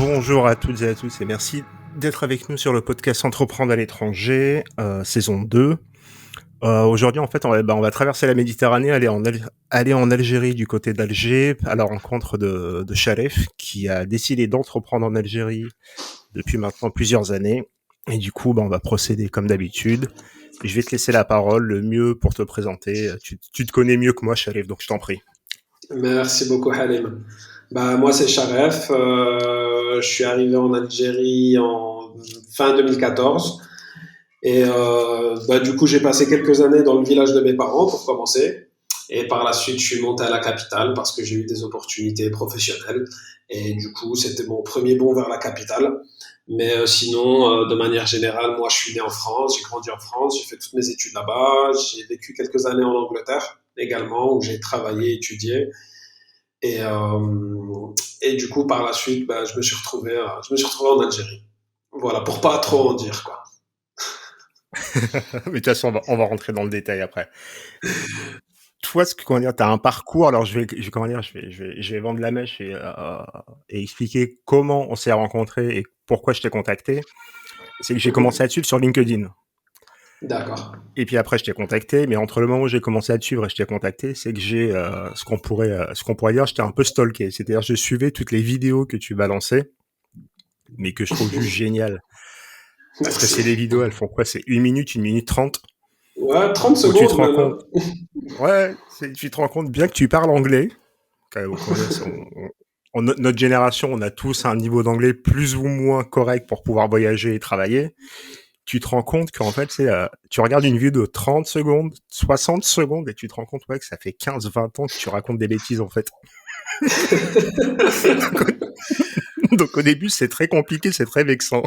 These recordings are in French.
Bonjour à toutes et à tous et merci d'être avec nous sur le podcast Entreprendre à l'étranger, saison 2. Aujourd'hui, en fait, on va traverser la Méditerranée, aller en Algérie, du côté d'Alger, à la rencontre de Sharef, qui a décidé d'entreprendre en Algérie depuis maintenant plusieurs années. Et du coup, on va procéder comme d'habitude. Je vais te laisser la parole, le mieux pour te présenter. Tu te connais mieux que moi, Sharef, donc je t'en prie. Merci beaucoup, Halim. Moi, c'est Sharef. Je suis arrivé en Algérie en fin 2014. Du coup, j'ai passé quelques années dans le village de mes parents pour commencer. Et par la suite, je suis monté à la capitale parce que j'ai eu des opportunités professionnelles. Et du coup, c'était mon premier bond vers la capitale. Sinon, de manière générale, moi, je suis né en France, j'ai grandi en France, j'ai fait toutes mes études là-bas. J'ai vécu quelques années en Angleterre également, où j'ai travaillé, étudié. Et, euh, et du coup, par la suite, je me suis retrouvé en Algérie. Voilà, pour pas trop en dire, quoi. Mais de toute façon, on va rentrer dans le détail après. Toi, comment dire, t'as un parcours. Alors, comment dire, je vais vendre la mèche et expliquer comment on s'est rencontrés et pourquoi je t'ai contacté. C'est que j'ai commencé à te suivre sur LinkedIn. D'accord. Et puis après, je t'ai contacté. Mais entre le moment où j'ai commencé à te suivre et je t'ai contacté, c'est que j'ai ce qu'on pourrait dire, j'étais un peu stalké. C'est-à-dire, je suivais toutes les vidéos que tu balançais, mais que je trouve juste géniales. Parce que c'est Merci. des vidéos, elles font quoi? C'est 1 minute 30, Ouais, 30 où tu te secondes rends même, compte. hein. Ouais, tu te rends compte bien que tu parles anglais. Comment dire, notre génération, on a tous un niveau d'anglais plus ou moins correct pour pouvoir voyager et travailler. Tu te rends compte qu'en fait, tu regardes une vidéo de 30 secondes, 60 secondes, et tu te rends compte que ça fait 15-20 ans que tu racontes des bêtises, en fait. Donc au début, c'est très compliqué, c'est très vexant.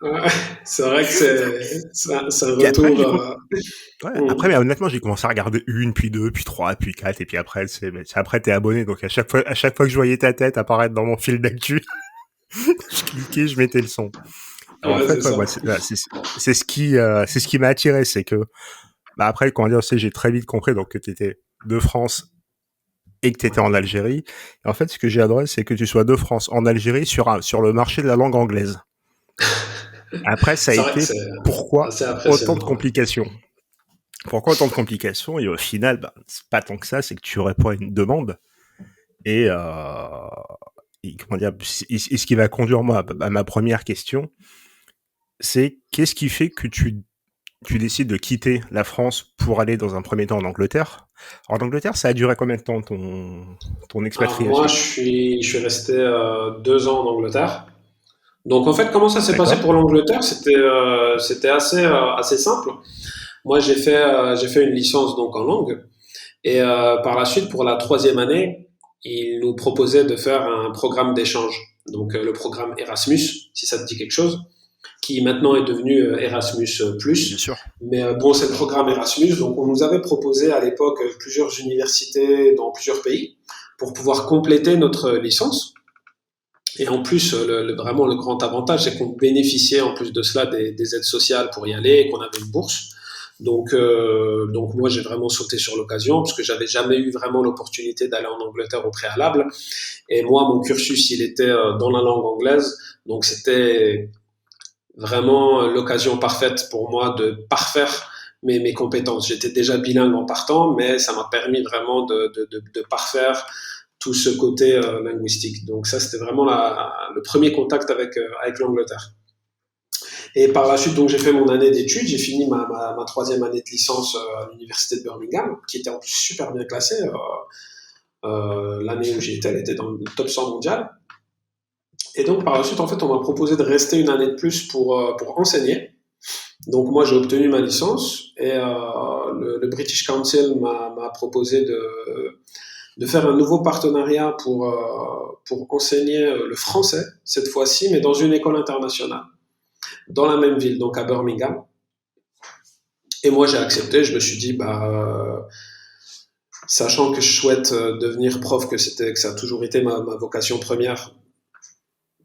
Ouais, c'est vrai que c'est un Puis après, retour. ouais, Hmm. après, mais honnêtement, j'ai commencé à regarder une, puis deux, puis trois, puis quatre, et puis après, après, t'es abonné. Donc à chaque fois que je voyais ta tête apparaître dans mon fil d'actu, je cliquais, je mettais le son. Alors, en Ouais, c'est fait, ouais, ça. moi, c'est ce qui m'a attiré, c'est que, après, quand dire, j'ai très vite compris donc que t'étais de France et que t'étais en Algérie. Et en fait, ce que j'ai adoré, c'est que tu sois de France en Algérie sur le marché de la langue anglaise. Après, ça a C'est vrai que été c'est pourquoi assez autant de impressionnant. complications. Pourquoi autant de complications? Et au final, c'est pas tant que ça, c'est que tu réponds à une demande et, comment dire, et ce qui va conduire moi à ma première question, c'est qu'est-ce qui fait que tu décides de quitter la France pour aller dans un premier temps en Angleterre. Alors, en Angleterre, ça a duré combien de temps ton Alors moi, expatriation? je suis resté 2 ans en Angleterre. Donc en fait, comment ça s'est passé D'accord. pour l'Angleterre? C'était assez simple. Moi, j'ai fait une licence donc en langue. Par la suite, pour la troisième année, ils nous proposaient de faire un programme d'échange. Donc le programme Erasmus, si ça te dit quelque chose, qui maintenant est devenu Erasmus+. Bien sûr. Bon, c'est le programme Erasmus. Donc on nous avait proposé à l'époque plusieurs universités dans plusieurs pays pour pouvoir compléter notre licence. Et en plus, vraiment le grand avantage, c'est qu'on bénéficiait en plus de cela des aides sociales pour y aller, et qu'on avait une bourse. Donc moi, j'ai vraiment sauté sur l'occasion parce que j'avais jamais eu vraiment l'opportunité d'aller en Angleterre au préalable. Et moi, mon cursus, il était dans la langue anglaise, donc c'était vraiment l'occasion parfaite pour moi de parfaire mes compétences. J'étais déjà bilingue en partant, mais ça m'a permis vraiment de parfaire tout ce côté linguistique. Donc ça, c'était vraiment le premier contact avec l'Angleterre. Et par la suite, donc j'ai fait mon année d'études, j'ai fini ma troisième année de licence à l'université de Birmingham, qui était en plus super bien classée. L'année où j'y étais, elle était dans le top 100 mondial. Et donc par la suite, en fait, on m'a proposé de rester une année de plus pour enseigner. Donc moi, j'ai obtenu ma licence et le British Council m'a proposé de faire un nouveau partenariat pour enseigner le français, cette fois-ci, mais dans une école internationale, dans la même ville, donc à Birmingham. Et moi, j'ai accepté, je me suis dit, sachant que je souhaite devenir prof, que ça a toujours été ma vocation première,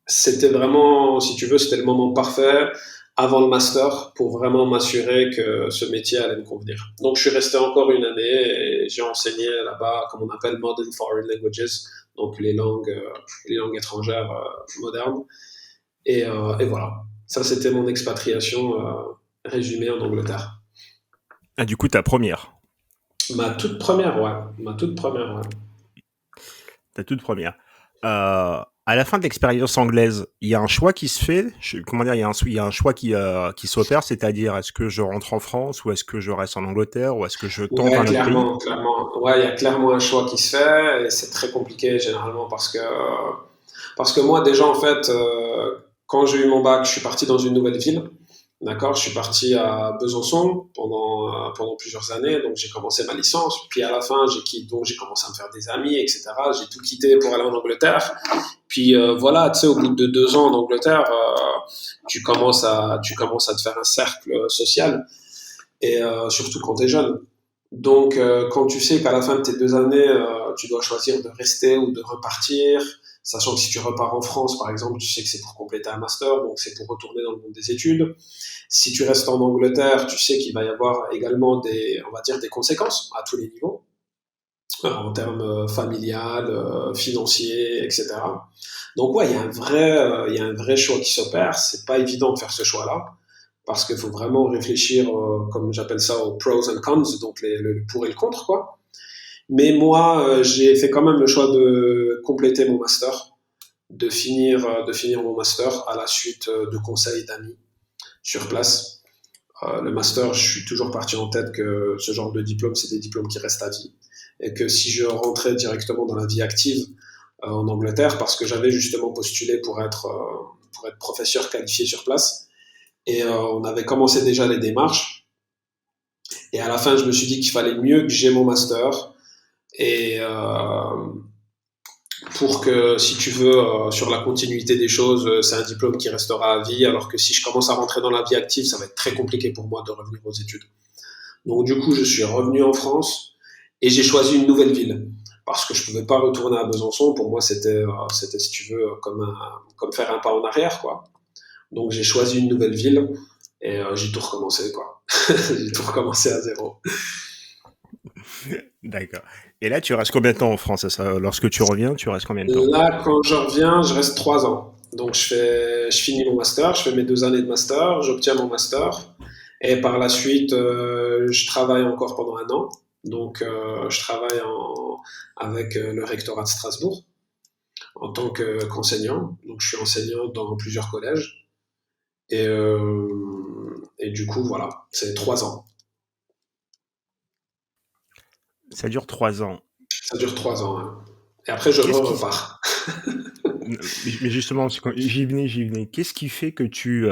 c'était vraiment, si tu veux, c'était le moment parfait avant le master pour vraiment m'assurer que ce métier allait me convenir. Donc, je suis resté encore une année et j'ai enseigné là-bas, comme on appelle Modern Foreign Languages, donc les langues étrangères modernes. Et voilà. Ça, c'était mon expatriation résumée en Angleterre. Ah, du coup, ta première. Ma toute première, ouais. Ma toute première, ouais. Ta toute première. À la fin de l'expérience anglaise, il y a un choix qui se fait. Comment dire, il y a un choix qui s'opère, c'est-à-dire est-ce que je rentre en France ou est-ce que je reste en Angleterre ou est-ce que je tente Ouais, un autre pays? clairement, clairement. Ouais, il y a clairement un choix qui se fait et c'est très compliqué généralement parce que moi déjà en fait quand j'ai eu mon bac, je suis parti dans une nouvelle ville. D'accord, je suis parti à Besançon pendant plusieurs années, donc j'ai commencé ma licence. Puis à la fin, j'ai commencé à me faire des amis, etc. J'ai tout quitté pour aller en Angleterre. Puis voilà, tu sais, au bout de 2 ans en Angleterre, tu commences à te faire un cercle social et surtout quand tu es jeune. Donc, quand tu sais qu'à la fin de tes 2 années, tu dois choisir de rester ou de repartir, sachant que si tu repars en France, par exemple, tu sais que c'est pour compléter un master, donc c'est pour retourner dans le monde des études. Si tu restes en Angleterre, tu sais qu'il va y avoir également on va dire, des conséquences à tous les niveaux, en termes familial, financiers, etc. Donc ouais, il y a un vrai choix qui s'opère. C'est pas évident de faire ce choix-là parce qu'il faut vraiment réfléchir, comme j'appelle ça, aux pros and cons, donc le pour et le contre, quoi. Mais moi, j'ai fait quand même le choix de compléter mon master, de finir mon master à la suite de conseils d'amis sur place. Le master, je suis toujours parti en tête que ce genre de diplôme, c'est des diplômes qui restent à vie. Et que si je rentrais directement dans la vie active en Angleterre, parce que j'avais justement postulé pour être professeur qualifié sur place, et on avait commencé déjà les démarches. Et à la fin, je me suis dit qu'il fallait mieux que j'ai mon master. Et pour que, si tu veux, sur la continuité des choses, c'est un diplôme qui restera à vie, alors que si je commence à rentrer dans la vie active, ça va être très compliqué pour moi de revenir aux études. Donc du coup, je suis revenu en France et j'ai choisi une nouvelle ville parce que je pouvais pas retourner à Besançon. Pour moi, c'était si tu veux, comme faire un pas en arrière, quoi. Donc j'ai choisi une nouvelle ville et j'ai tout recommencé, quoi. J'ai tout recommencé à zéro. D'accord. Et là, tu restes combien de temps en France? Lorsque tu reviens, tu restes combien de temps? Là, quand je reviens, je reste 3 ans. Donc je finis mon master, je fais mes 2 années de master, j'obtiens mon master et par la suite, je travaille encore pendant un an. Donc je travaille avec le rectorat de Strasbourg en tant qu'enseignant. Donc je suis enseignant dans plusieurs collèges et du coup voilà, c'est 3 ans. Ça dure 3 ans. Ça dure 3 ans, hein. Et après je Qu'est-ce qui, repars. mais justement, j'y venais. Qu'est-ce qui fait que tu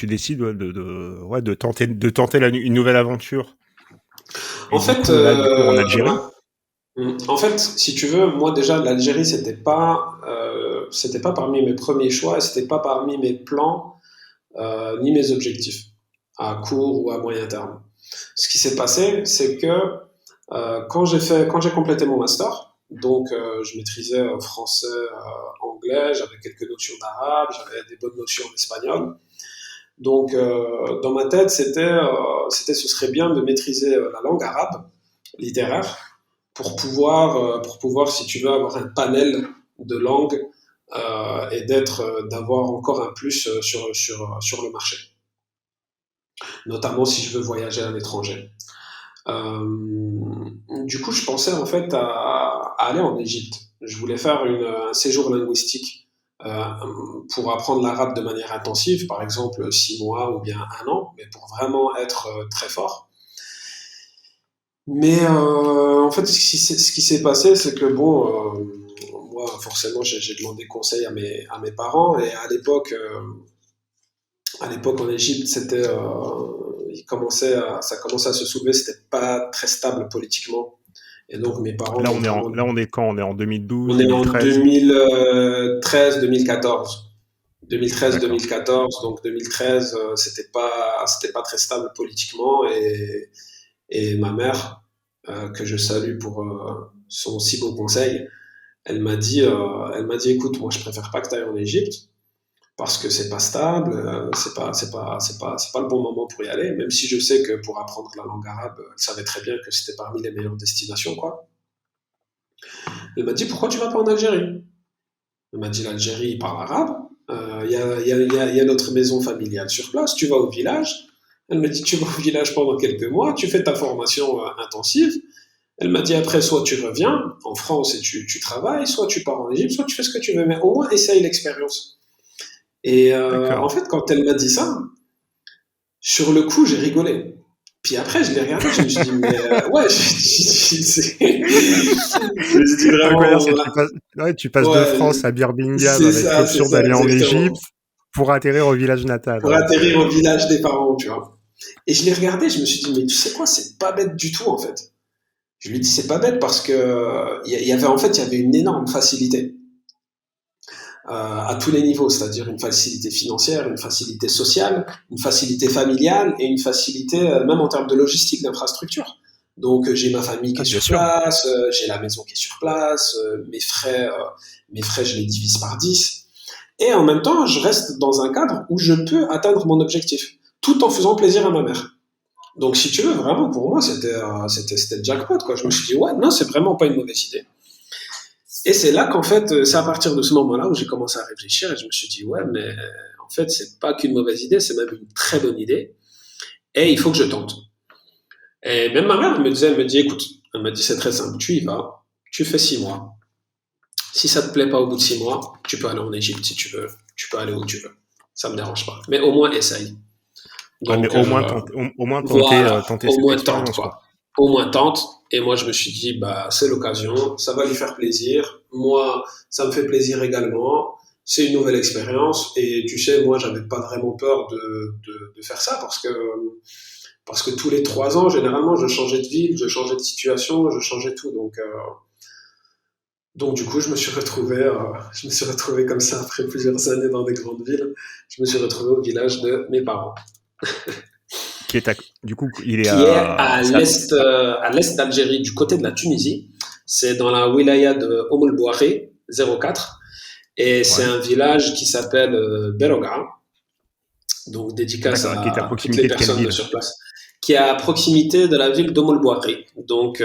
décides ouais, de tenter une nouvelle aventure? Et En du fait, coup, là, du coup, en Algérie? En fait, si tu veux, moi déjà l'Algérie c'était pas parmi mes premiers choix, c'était pas parmi mes plans ni mes objectifs à court ou à moyen terme. Ce qui s'est passé, c'est que quand j'ai complété mon master, donc je maîtrisais français, anglais, j'avais quelques notions d'arabe, j'avais des bonnes notions d'espagnol. Donc dans ma tête, ce serait bien de maîtriser la langue arabe littéraire pour pouvoir, si tu veux, avoir un panel de langues et d'avoir encore un plus sur le marché, notamment si je veux voyager à l'étranger. Du coup, je pensais en fait à aller en Égypte. Je voulais faire un séjour linguistique euh, pour apprendre l'arabe de manière intensive, par exemple 6 mois ou bien un an, mais pour vraiment être très fort. Mais en fait, ce qui s'est passé, c'est que bon, moi, forcément, j'ai demandé conseil à mes parents, et à l'époque en Égypte, ça commençait à se soulever, c'était pas très stable politiquement. Et donc mes parents m'ont vraiment. Là, on est quand? On est en 2012, On est en 2013? 2013-2014. D'accord. 2013-2014, donc 2013, c'était pas très stable politiquement, et ma mère, que je salue pour son si beau conseil, elle m'a dit, écoute, moi je préfère pas que tu ailles en Égypte parce que c'est pas stable, c'est pas le bon moment pour y aller, même si je sais que pour apprendre la langue arabe, elle savait très bien que c'était parmi les meilleures destinations, quoi. Elle m'a dit, pourquoi tu vas pas en Algérie? Elle m'a dit, l'Algérie, il parle arabe. Il y a notre maison familiale sur place. Tu vas au village. Elle m'a dit, tu vas au village pendant quelques mois, tu fais ta formation intensive. Elle m'a dit, après, soit tu reviens en France et tu travailles, soit tu pars en Égypte, soit tu fais ce que tu veux, mais au moins essaye l'expérience. Et en D'accord. fait, quand elle m'a dit ça, sur le coup, j'ai rigolé. Puis après, je l'ai regardé, je me suis dit, mais ouais, je me suis dit Ouais, quoi dire, vraiment, c'est ouais, tu passes de ouais, France à Birmingham c'est avec ça, c'est l'option ça, d'aller en Égypte exactement. pour atterrir au village natal. Pour Ouais, atterrir au village des parents, tu vois. Et je l'ai regardé, je me suis dit, mais tu sais quoi, c'est pas bête du tout, en fait. Je lui ai dit, c'est pas bête parce que il y avait, en fait, il y avait une énorme facilité à tous les niveaux, c'est-à-dire une facilité financière, une facilité sociale, une facilité familiale et une facilité même en termes de logistique, d'infrastructure. Donc j'ai ma famille qui ah, est bien sur sûr. place, j'ai la maison qui est sur place, mes frais je les divise par 10. Et en même temps, je reste dans un cadre où je peux atteindre mon objectif, tout en faisant plaisir à ma mère. Donc si tu veux, vraiment pour moi, c'était le jackpot, quoi. Je me suis dit, ouais, non, c'est vraiment pas une mauvaise idée. Et c'est là qu'en fait, c'est à partir de ce moment-là où j'ai commencé à réfléchir et je me suis dit, ouais, mais en fait, c'est pas qu'une mauvaise idée, c'est même une très bonne idée. Et il faut que je tente. Et même ma mère elle me dit, écoute, elle me dit, c'est très simple, tu y vas, tu fais 6 mois. Si ça te plaît pas au bout de 6 mois, tu peux aller en Égypte si tu veux, tu peux aller où tu veux. Ça me dérange pas. Mais au moins, essaye. Ouais, mais Donc, au moins voilà, tenter au cette moins tente, expérience, quoi. quoi. Au moins tente. Et moi, je me suis dit, bah, c'est l'occasion, ça va lui faire plaisir. Moi, ça me fait plaisir également. C'est une nouvelle expérience. Et tu sais, moi, j'avais pas vraiment peur de faire ça parce que tous les 3 ans, généralement, je changeais de ville, je changeais de situation, je changeais tout. Donc du coup, je me suis retrouvé comme ça après plusieurs années dans des grandes villes. Je me suis retrouvé au village de mes parents, Qui est du coup, il est qui est à l'est d'Algérie, du côté de la Tunisie. C'est dans la wilaya de Oumul Bouakhi, 04. Et c'est ouais, un village qui s'appelle Beroga, donc dédicace d'accord, qui est à à toutes les proximité de quelle personnes de ville? sur place, qui est à proximité de la ville d'Oumul Bouakhi. Donc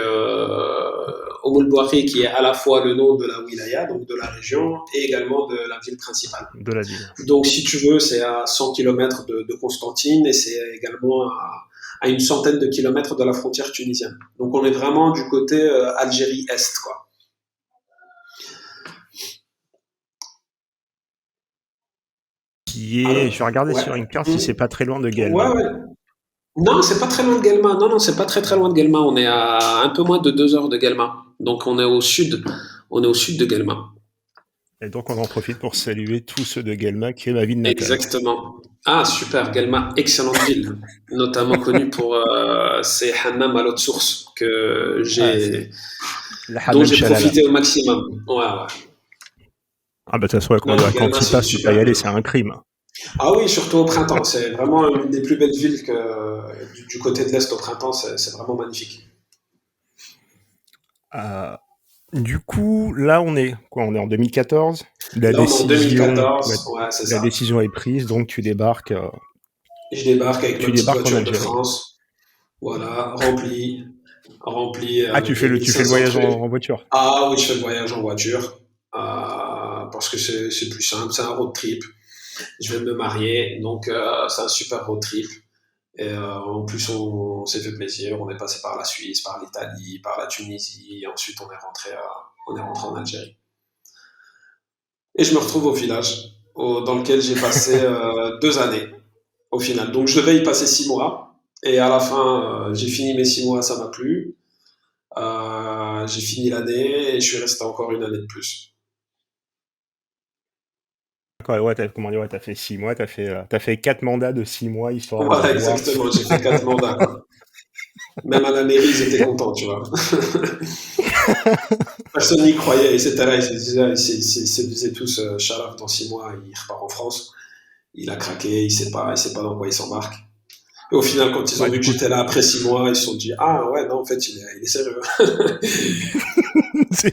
Oumul Bouakhi qui est à la fois le nom de la wilaya, donc de la région, et également de la ville principale. De la ville. Donc, si tu veux, c'est à 100 kilomètres de Constantine et c'est également à une centaine de kilomètres de la frontière tunisienne. Donc, on est vraiment du côté Algérie-Est, quoi. Je vais Alors, regarder ouais. sur une carte si c'est Mmh. pas très loin de Ouais, Guelma. ouais. Non, c'est pas très loin de Guelma. Non, non, c'est pas très très loin de Guelma. On est à un peu moins de 2 heures de Guelma. Donc, on est au sud. On est au sud de Guelma. Et donc, on en profite pour saluer tous ceux de Guelma, qui est ma ville natale. Exactement. Ah, super. Guelma, excellente ville. Notamment connue pour ses hammams à l'eau de source Ah, c'est la dont Hammam j'ai Shalala. profité au maximum. Ouais, ouais. Ah, bah, de toute façon, ouais, comment Non, non, dire, quand Guelma, tu c'est une passes, ne pas super y aller, ville. c'est un crime. Ah oui, surtout au printemps. C'est vraiment une des plus belles villes du côté de l'Est au printemps. C'est vraiment magnifique. Euh, du coup, là, on est quoi? On est en 2014. Là, on est en 2014. Ouais, c'est La ça. décision est prise, donc Je débarque avec ma tu petite débarques en voiture de Algérie. France. Voilà, remplie Ah, avec tu fais le 1500 voyage trucs. en voiture. Ah oui, je fais le voyage en voiture. Parce que c'est plus simple. C'est un road trip. Je vais me marier. Donc, c'est un super road trip. Et en plus, on s'est fait plaisir. On est passé par la Suisse, par l'Italie, par la Tunisie. Et ensuite, on est rentré en Algérie. Et je me retrouve au village dans lequel j'ai passé 2 années au final. Donc, je devais y passer 6 mois. Et à la fin, j'ai fini mes 6 mois, ça m'a plu. J'ai fini l'année et je suis resté encore une année de plus. D'accord, ouais, comment dire, ouais, t'as fait 6 mois, t'as fait 4 mandats de 6 mois, histoire de Voilà, voir. exactement. J'ai fait 4 mandats, quoi. Même à la mairie, ils étaient contents, tu vois. Personne n'y croyait. Ils étaient là, ils se disaient, ils se disaient tous, Sharaf, dans 6 mois, il repart en France. Il a craqué, il sait pas dans quoi il s'embarque. Et au final, quand ils ont Ouais, vu du que coup, j'étais là après 6 mois, ils se sont dit, ah ouais, non, en fait, il est sérieux. c'est-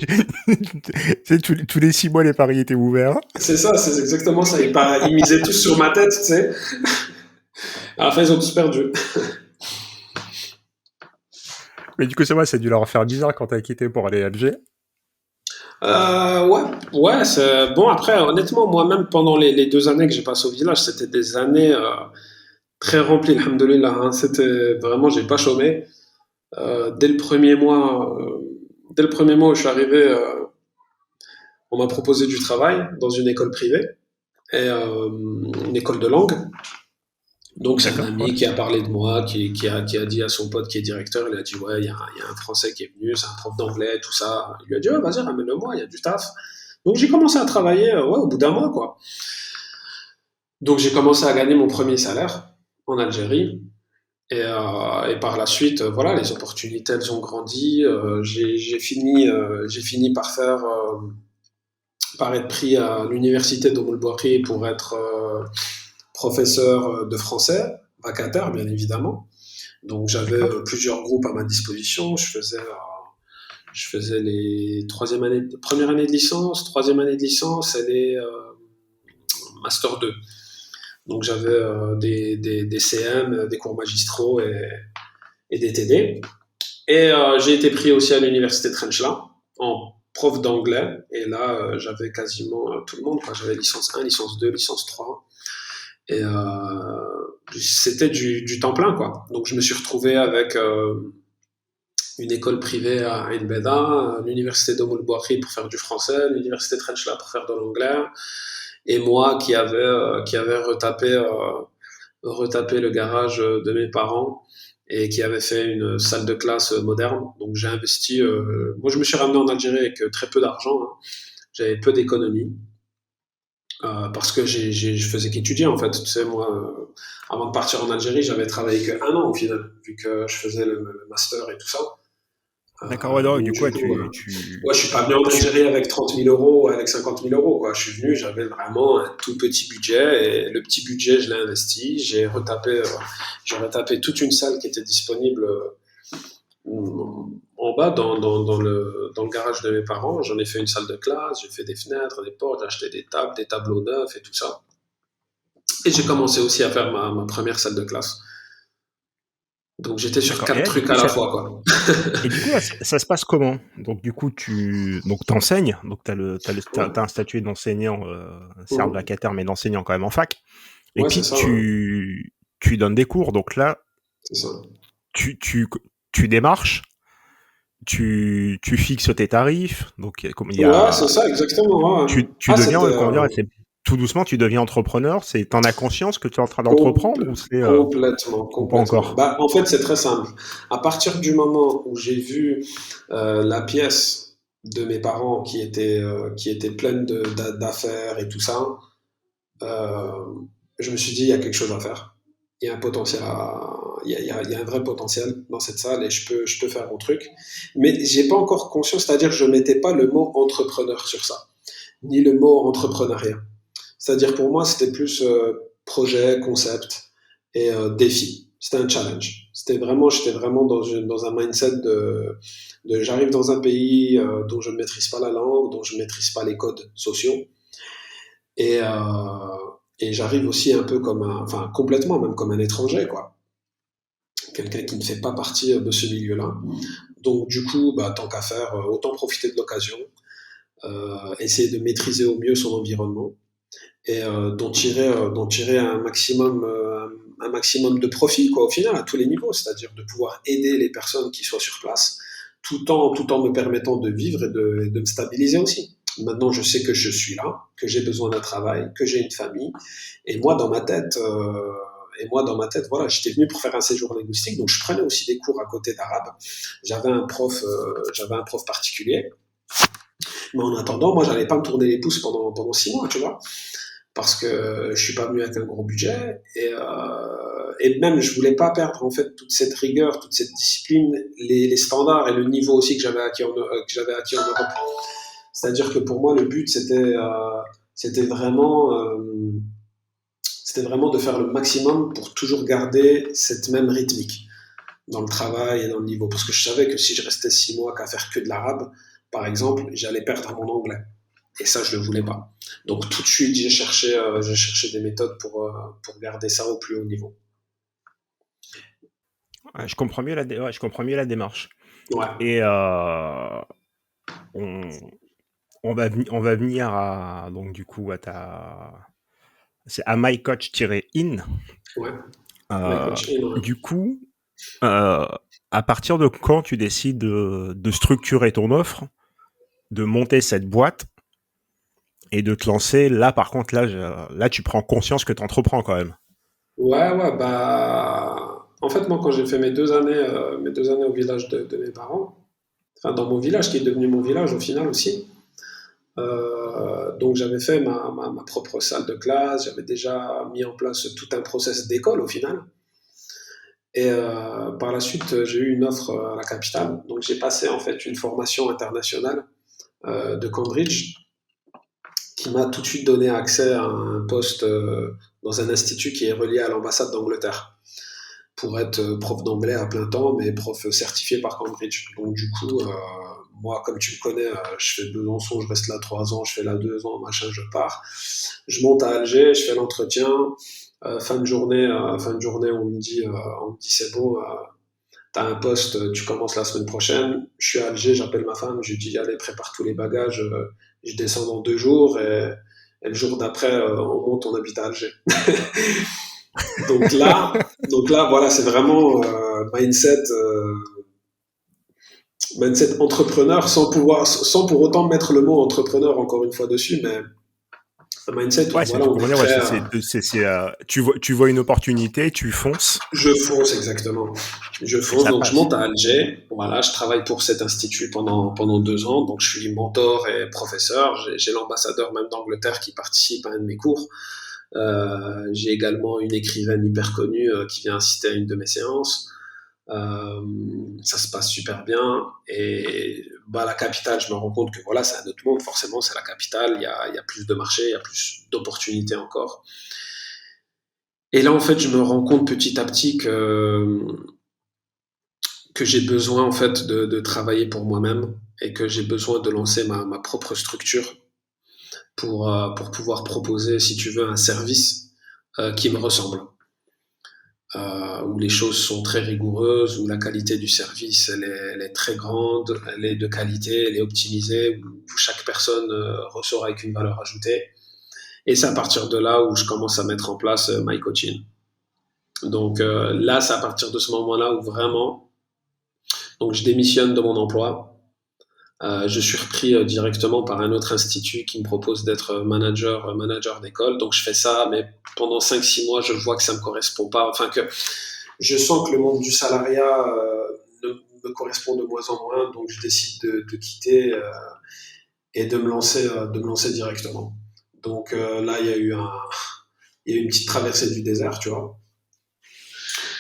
tous les 6 mois, les paris étaient ouverts. C'est ça, c'est exactement ça. Ils misaient tous sur ma tête, tu sais. À la fin, ils ont tous perdu. Mais du coup, c'est dû leur faire bizarre quand t'as quitté pour aller à Alger. Ouais, c'est bon. Après, honnêtement, moi-même, pendant les 2 années que j'ai passées au village, c'était des années très remplies, alhamdoulilah, hein. C'était vraiment, j'ai pas chômé. Dès le premier mois, où je suis arrivé, on m'a proposé du travail dans une école privée et une école de langue. Donc c'est un D'accord, ouais. ami qui a parlé de moi, qui a dit à son pote qui est directeur, il a dit ouais, il y a un Français qui est venu, c'est un prof d'anglais, tout ça. Il lui a dit ouais, vas-y, ramène-le-moi, il y a du taf. Donc j'ai commencé à travailler, ouais, au bout d'un mois, quoi. Donc j'ai commencé à gagner mon premier salaire en Algérie. Et par la suite, voilà, les opportunités, elles ont grandi. J'ai fini par être pris à l'université d'Oumou-le-Boakhi pour être professeur de français, vacataire, bien évidemment. Donc j'avais D'accord. plusieurs groupes à ma disposition. Je faisais les première année de licence, troisième année de licence et les master 2. Donc j'avais des CM, des cours magistraux et des TD. Et j'ai été pris aussi à l'université de Trenchla en prof d'anglais. Et là, j'avais quasiment tout le monde, quoi. J'avais licence 1, licence 2, licence 3. Et c'était du temps plein, quoi. Donc je me suis retrouvé avec une école privée à Ain Beda, l'université d'Omoul-Boakhi pour faire du français, l'université de Trenchla pour faire de l'anglais, et moi qui avait retapé le garage de mes parents et qui avait fait une salle de classe moderne. Donc j'ai investi. Moi, je me suis ramené en Algérie avec très peu d'argent, hein. J'avais peu d'économies parce que je faisais qu'étudier en fait. Tu sais, moi, avant de partir en Algérie, j'avais travaillé que 1 an au final, vu que je faisais le master et tout ça. D'accord, ouais, donc Donc du coup, du ouais, coup, ouais, je suis pas venu en tu, Algérie avec 30 000 euros, avec 50 000 euros, quoi. Je suis venu, j'avais vraiment un tout petit budget et le petit budget, je l'ai investi. J'ai retapé toute une salle qui était disponible en bas dans le garage de mes parents. J'en ai fait une salle de classe, j'ai fait des fenêtres, des portes, j'ai acheté des tables, des tableaux neufs et tout ça. Et j'ai commencé aussi à faire ma première salle de classe. Donc j'étais sur d'accord. Et quatre là, du trucs coup, à la fois, quoi. là, ça se passe comment? Donc, du coup, donc t'enseignes, donc Ouais, t'as un statut d'enseignant, certes mhm. vacataire, mais d'enseignant quand même en fac. Et Ouais, c'est puis, ça, ouais. tu donnes des cours. Donc là, C'est ça. tu, tu, tu démarches, tu fixes tes tarifs. Donc, comme il y Ouais, a, c'est ça, exactement. Ouais. tu Ah, deviens, c'était comment dire, c'est tout doucement, tu deviens entrepreneur. T'en as conscience que tu es en train d'entreprendre complètement, ou pas complètement. encore? Bah, en fait, c'est très simple. À partir du moment où j'ai vu la pièce de mes parents qui était pleine d'affaires et tout ça, euh, je me suis dit, il y a quelque chose à faire. Il y a un potentiel il y a un vrai potentiel dans cette salle et je peux faire mon truc. Mais j'ai pas encore conscience, c'est-à-dire que je mettais pas le mot entrepreneur sur ça, ni le mot entrepreneuriat. C'est-à-dire pour moi, c'était plus projet, concept et défi. C'était un challenge. J'étais vraiment dans un mindset j'arrive dans un pays dont je ne maîtrise pas la langue, dont je ne maîtrise pas les codes sociaux. Et, j'arrive aussi un peu enfin complètement même comme un étranger, quoi. Quelqu'un qui ne fait pas partie de ce milieu-là. Donc du coup, bah, tant qu'à faire, autant profiter de l'occasion, essayer de maîtriser au mieux son environnement et d'en tirer un maximum de profit, quoi, au final, à tous les niveaux, c'est-à-dire de pouvoir aider les personnes qui soient sur place, tout en me permettant de vivre et de me stabiliser aussi. Maintenant, je sais que je suis là, que j'ai besoin d'un travail, que j'ai une famille, et moi, dans ma tête, voilà, j'étais venu pour faire un séjour linguistique, donc je prenais aussi des cours à côté d'arabe. J'avais un prof particulier, mais en attendant, moi, j'allais pas me tourner les pouces pendant 6 mois, tu vois, parce que je suis pas venu avec un gros budget et même je voulais pas perdre en fait toute cette rigueur, toute cette discipline, les standards et le niveau aussi que j'avais acquis en Europe. C'est-à-dire que pour moi le but c'était vraiment de faire le maximum pour toujours garder cette même rythmique dans le travail et dans le niveau, parce que je savais que si je restais 6 mois qu'à faire que de l'arabe, par exemple, j'allais perdre mon anglais. Et ça, je ne le voulais pas. Donc tout de suite, j'ai cherché des méthodes pour garder ça au plus haut niveau. Ouais, je comprends mieux la démarche. Ouais. Et on on va venir à, donc du coup, c'est à mycoach-in. Ouais, my Euh, coach in, ouais. du coup, euh, à partir de quand tu décides de structurer ton offre, de monter cette boîte et de te lancer, là, par contre, là, tu prends conscience que tu entreprends quand même. Ouais, bah, en fait, moi, quand j'ai fait mes 2 années au village de mes parents, enfin, dans mon village, qui est devenu mon village au final aussi, donc j'avais fait ma propre salle de classe, j'avais déjà mis en place tout un process d'école au final. Et par la suite, j'ai eu une offre à la capitale. Donc j'ai passé en fait une formation internationale de Cambridge qui m'a tout de suite donné accès à un poste dans un institut qui est relié à l'ambassade d'Angleterre pour être prof d'anglais à plein temps, mais prof certifié par Cambridge. Donc du coup, moi, comme tu me connais, je fais Besançon, je reste là 3 ans, je fais là 2 ans, machin, je pars. Je monte à Alger, je fais l'entretien. Fin de journée, on me dit c'est bon, t'as un poste, tu commences la semaine prochaine. Je suis à Alger, j'appelle ma femme, je lui dis allez, prépare tous les bagages, je descends dans 2 jours et le jour d'après, on habite à Alger. Donc là, voilà, c'est vraiment mindset entrepreneur sans pour autant mettre le mot entrepreneur encore une fois dessus, mais un mindset où Ouais, voilà, on comment est dire, ouais, prêt à, tu vois une opportunité, tu fonces je fonce exactement. Je et fonce, ça donc je passe. monte à Alger. Voilà, je travaille pour cet institut pendant 2 ans. Donc je suis mentor et professeur. J'ai l'ambassadeur même d'Angleterre qui participe à un de mes cours. J'ai également une écrivaine hyper connue qui vient assister à une de mes séances. Euh, Ça se passe super bien. Et bah, la capitale, je me rends compte que voilà, c'est un autre monde. Forcément, c'est la capitale. Il y a plus de marché, il y a plus d'opportunités encore. Et là, en fait, je me rends compte petit à petit que j'ai besoin en fait de travailler pour moi-même et que j'ai besoin de lancer ma propre structure pour pouvoir proposer, si tu veux, un service qui me ressemble, où les choses sont très rigoureuses, où la qualité du service elle est très grande, elle est de qualité, elle est optimisée, où chaque personne ressort avec une valeur ajoutée. Et c'est à partir de là où je commence à mettre en place My Coaching. Donc là, c'est à partir de ce moment-là où vraiment, donc je démissionne de mon emploi. Je suis repris directement par un autre institut qui me propose d'être manager d'école. Donc je fais ça, mais pendant 5-6 mois, je vois que ça me correspond pas. Enfin que je sens que le monde du salariat ne me correspond de moins en moins. Donc je décide de quitter et de me lancer directement. Donc là, il y a eu une petite traversée du désert, tu vois.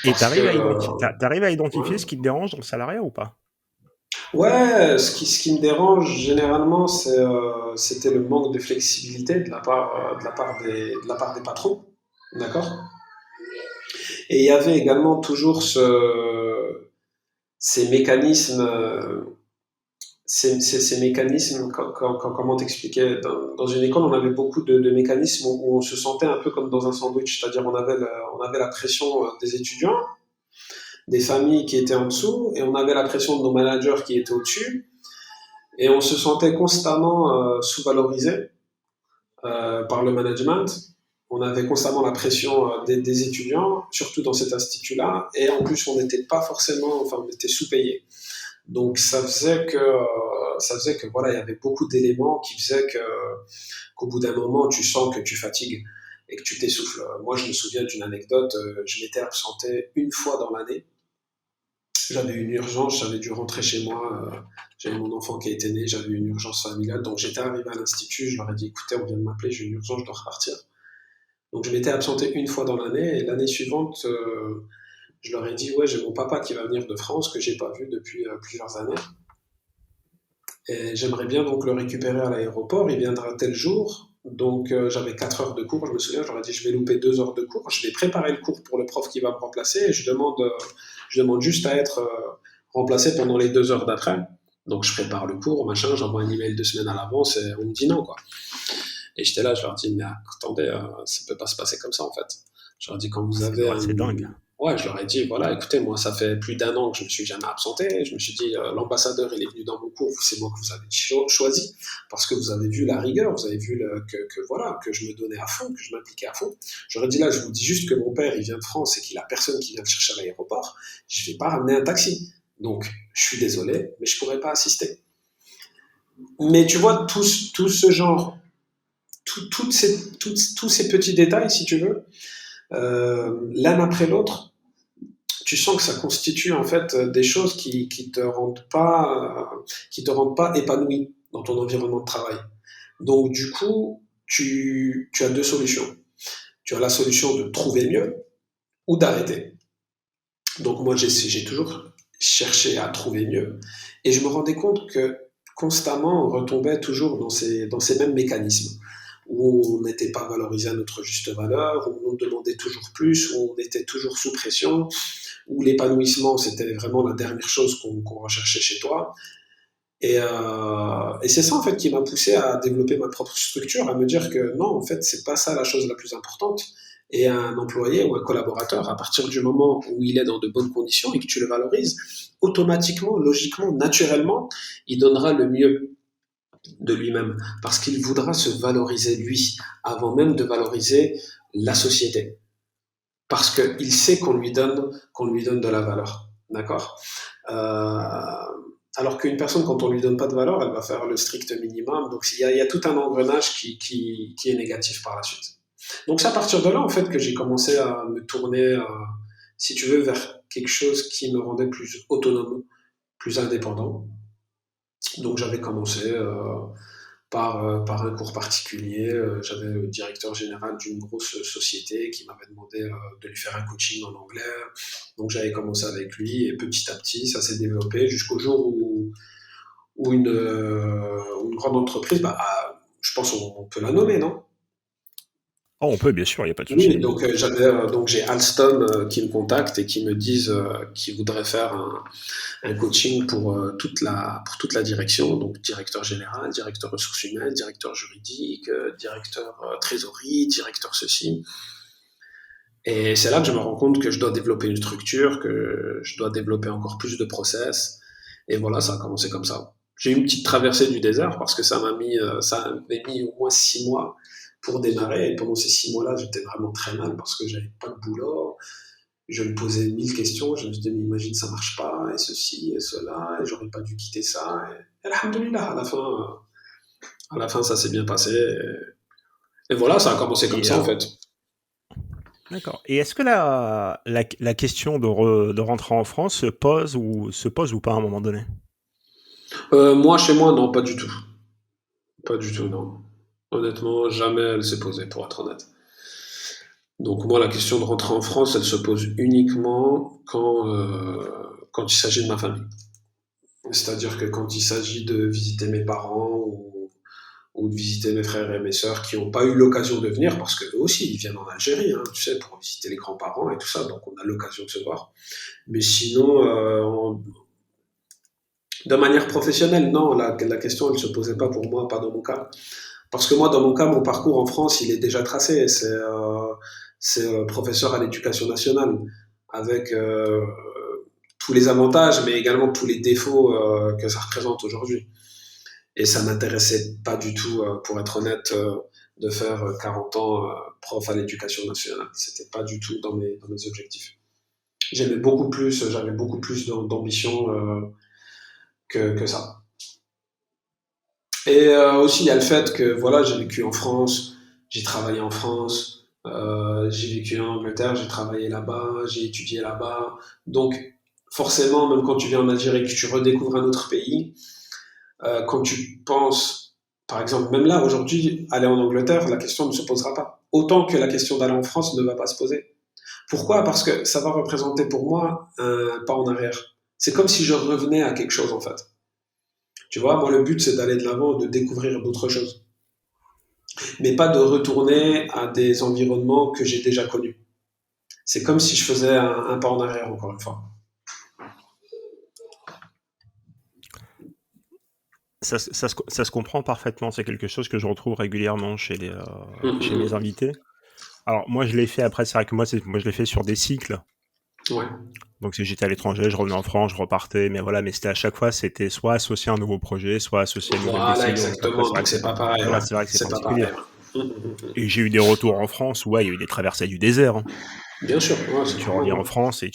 Et Parce que, t'arrives à identifier ce ouais. qui te dérange dans le salariat ou pas? Ouais, ce qui me dérange généralement, c'était le manque de flexibilité de la part des patrons. D'accord? Et il y avait également toujours ces mécanismes, ces mécanismes, comment t'expliquer? Dans une école, on avait beaucoup de mécanismes où on se sentait un peu comme dans un sandwich, c'est-à-dire on avait la pression des étudiants, des familles qui étaient en dessous, et on avait la pression de nos managers qui étaient au-dessus. Et on se sentait constamment sous-valorisé par le management. On avait constamment la pression des étudiants, surtout dans cet institut-là. Et en plus, on n'était pas forcément, enfin, on était sous-payé. Donc, ça faisait que voilà, il y avait beaucoup d'éléments qui faisaient qu'au bout d'un moment, tu sens que tu fatigues et que tu t'essouffles. Moi, je me souviens d'une anecdote. Je m'étais absenté une fois dans l'année. J'avais une urgence, j'avais dû rentrer chez moi, j'avais mon enfant qui était né, j'avais une urgence familiale, donc j'étais arrivé à l'institut, je leur ai dit écoutez, on vient de m'appeler, j'ai une urgence, je dois repartir. Donc je m'étais absenté une fois dans l'année, et l'année suivante, je leur ai dit ouais, j'ai mon papa qui va venir de France, que j'ai pas vu depuis plusieurs années, et j'aimerais bien donc le récupérer à l'aéroport, il viendra tel jour. Donc j'avais 4 heures de cours, je me souviens, j'aurais dit je vais louper 2 heures de cours, je vais préparer le cours pour le prof qui va me remplacer et je demande juste à être remplacé pendant les 2 heures d'après. Donc je prépare le cours, machin, j'envoie un email 2 semaines à l'avance et on me dit non quoi. Et j'étais là, je leur dis mais attendez, ça peut pas se passer comme ça en fait. Je leur dis quand vous avez Ouais, c'est dingue. Ouais, je leur ai dit, voilà, écoutez, moi, ça fait plus d'un an que je me suis jamais absenté. Je me suis dit, l'ambassadeur, il est venu dans mon cours, c'est moi que vous avez choisi, parce que vous avez vu la rigueur, vous avez vu voilà, que je me donnais à fond, que je m'impliquais à fond. J'aurais dit là, je vous dis juste que mon père, il vient de France et qu'il a personne qui vient le chercher à l'aéroport. Je vais pas ramener un taxi. Donc, je suis désolé, mais je pourrais pas assister. Mais tu vois, tout ce genre, tous ces petits détails, si tu veux, l'un après l'autre, tu sens que ça constitue en fait des choses qui te rendent pas épanoui dans ton environnement de travail. Donc du coup, tu as deux solutions. Tu as la solution de trouver mieux ou d'arrêter. Donc moi, j'ai toujours cherché à trouver mieux et je me rendais compte que constamment, on retombait toujours dans ces mêmes mécanismes où on n'était pas valorisé à notre juste valeur, où on demandait toujours plus, où on était toujours sous pression, où l'épanouissement, c'était vraiment la dernière chose qu'on recherchait chez toi. Et c'est ça, en fait, qui m'a poussé à développer ma propre structure, à me dire que non, en fait, c'est pas ça la chose la plus importante. Et un employé ou un collaborateur, à partir du moment où il est dans de bonnes conditions et que tu le valorises, automatiquement, logiquement, naturellement, il donnera le mieux de lui-même parce qu'il voudra se valoriser lui avant même de valoriser la société parce qu'il sait qu'on lui donne de la valeur. D'accord. Alors qu'une personne, quand on lui donne pas de valeur, elle va faire le strict minimum. Donc il y a tout un engrenage qui est négatif par la suite. Donc c'est à partir de là, en fait, que j'ai commencé à me tourner, si tu veux, vers quelque chose qui me rendait plus autonome, plus indépendant. Donc j'avais commencé par un cours particulier. J'avais le directeur général d'une grosse société qui m'avait demandé de lui faire un coaching en anglais. Donc j'avais commencé avec lui et petit à petit, ça s'est développé jusqu'au jour où une grande entreprise, je pense qu'on peut la nommer, non? Oh, on peut, bien sûr, il n'y a pas de Oui, souci. donc donc j'ai Alstom qui me contacte et qui me disent qu'ils voudraient faire un coaching pour toute la direction, donc directeur général, directeur ressources humaines, directeur juridique, directeur trésorerie, directeur ceci. Et c'est là que je me rends compte que je dois développer une structure, que je dois développer encore plus de process. Et voilà, ça a commencé comme ça. J'ai eu une petite traversée du désert parce que ça m'avait mis au moins 6 mois pour démarrer. Et pendant ces 6 mois-là, j'étais vraiment très mal parce que j'avais pas de boulot. Je me posais 1000 questions. Je me disais, mais imagine, ça marche pas, et ceci, et cela, et j'aurais pas dû quitter ça. Et alhamdoulilah, à la fin, ça s'est bien passé. Et voilà, ça a commencé comme Et, ça, en fait. d'accord. Et est-ce que la question de rentrer en France se pose ou pas à un moment donné? Moi, chez moi, non, pas du tout. Pas du tout, non. Honnêtement, jamais elle s'est posée, pour être honnête. Donc moi, la question de rentrer en France, elle se pose uniquement quand il s'agit de ma famille. C'est-à-dire que quand il s'agit de visiter mes parents ou de visiter mes frères et mes sœurs qui n'ont pas eu l'occasion de venir, parce qu'eux aussi, ils viennent en Algérie, hein, tu sais, pour visiter les grands-parents et tout ça, donc on a l'occasion de se voir. Mais sinon, de manière professionnelle, non, la question, elle ne se posait pas pour moi, pas dans mon cas. Parce que moi, dans mon cas, mon parcours en France, il est déjà tracé. C'est professeur à l'éducation nationale, avec tous les avantages, mais également tous les défauts que ça représente aujourd'hui. Et ça m'intéressait pas du tout, pour être honnête, de faire 40 ans prof à l'éducation nationale. C'était pas du tout dans mes objectifs. J'avais beaucoup plus d'ambition que ça. Et aussi, il y a le fait que voilà, j'ai vécu en France, j'ai travaillé en France, j'ai vécu en Angleterre, j'ai travaillé là-bas, j'ai étudié là-bas. Donc, forcément, même quand tu viens en Algérie et que tu redécouvres un autre pays, quand tu penses, par exemple, même là, aujourd'hui, aller en Angleterre, la question ne se posera pas. Autant que la question d'aller en France ne va pas se poser. Pourquoi? Parce que ça va représenter pour moi un pas en arrière. C'est comme si je revenais à quelque chose, en fait. Tu vois, moi, le but, c'est d'aller de l'avant, de découvrir d'autres choses. Mais pas de retourner à des environnements que j'ai déjà connus. C'est comme si je faisais un pas en arrière, encore une fois. Ça se comprend parfaitement. C'est quelque chose que je retrouve régulièrement chez mes invités. Alors moi je l'ai fait après, c'est vrai que moi je l'ai fait sur des cycles. Ouais. Donc si j'étais à l'étranger, je revenais en France, je repartais, mais voilà, mais c'était à chaque fois, c'était soit associé à un nouveau projet, soit associé à une nouvelle Voilà, décision. Donc après, exactement. c'est vrai Donc que c'est pas pareil, voilà, ouais. c'est vrai que c'est C'est pas particulier. pareil. Ouais. Et j'ai eu des retours en France où ouais, il y a eu des traversées du désert, hein. Bien sûr, ouais, Et c'est tu normal, reviens en hein. France et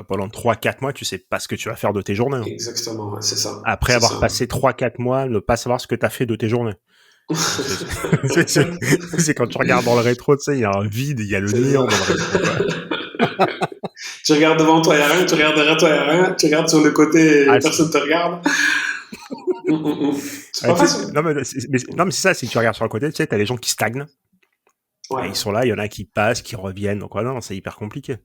pendant 3-4 mois, tu sais pas ce que tu vas faire de tes journées, hein. Exactement, ouais, c'est ça. Après C'est avoir ça. passé 3-4 mois, ne pas savoir ce que tu as fait de tes journées. Donc c'est quand tu regardes dans le rétro, tu sais, il y a un vide, il y a le C'est ça. néant dans le rétro, quoi. Tu regardes devant toi, il n'y a rien. Tu regardes derrière toi, il n'y a rien. Tu regardes sur le côté, Ah, personne ne te regarde. C'est ah, pas tu sais, facile. non, mais c'est ça, c'est que tu regardes sur le côté, tu sais, t'as les gens qui stagnent. Et ils Ouais. sont là, il y en a qui passent, qui reviennent. Donc, ouais, non, c'est hyper compliqué.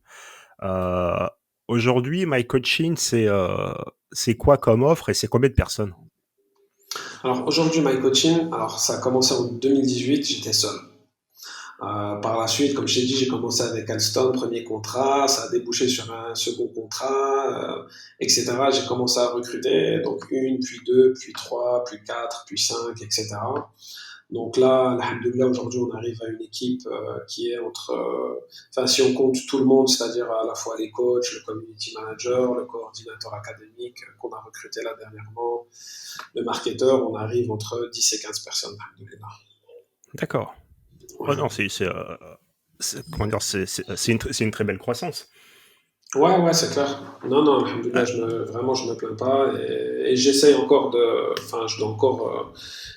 Euh, Aujourd'hui, My Coaching, c'est quoi comme offre et c'est combien de personnes? Alors aujourd'hui, My Coaching, alors ça a commencé en 2018, j'étais seul. Par la suite, comme je t'ai dit, j'ai commencé avec Alstom, premier contrat, ça a débouché sur un second contrat, etc. J'ai commencé à recruter, donc une, puis deux, puis trois, puis quatre, puis cinq, etc. Donc là, alhamdoulilah, aujourd'hui, on arrive à une équipe qui est enfin, si on compte tout le monde, c'est-à-dire à la fois les coachs, le community manager, le coordinateur académique qu'on a recruté là dernièrement, le marketeur, on arrive entre 10 et 15 personnes, alhamdoulilah. D'accord. Oh Ouais. non, comment dire, c'est une très belle croissance. Ouais, ouais, c'est clair. Non, non, alhamdoulilah, Ah, vraiment, je me plains pas. Et j'essaye encore enfin,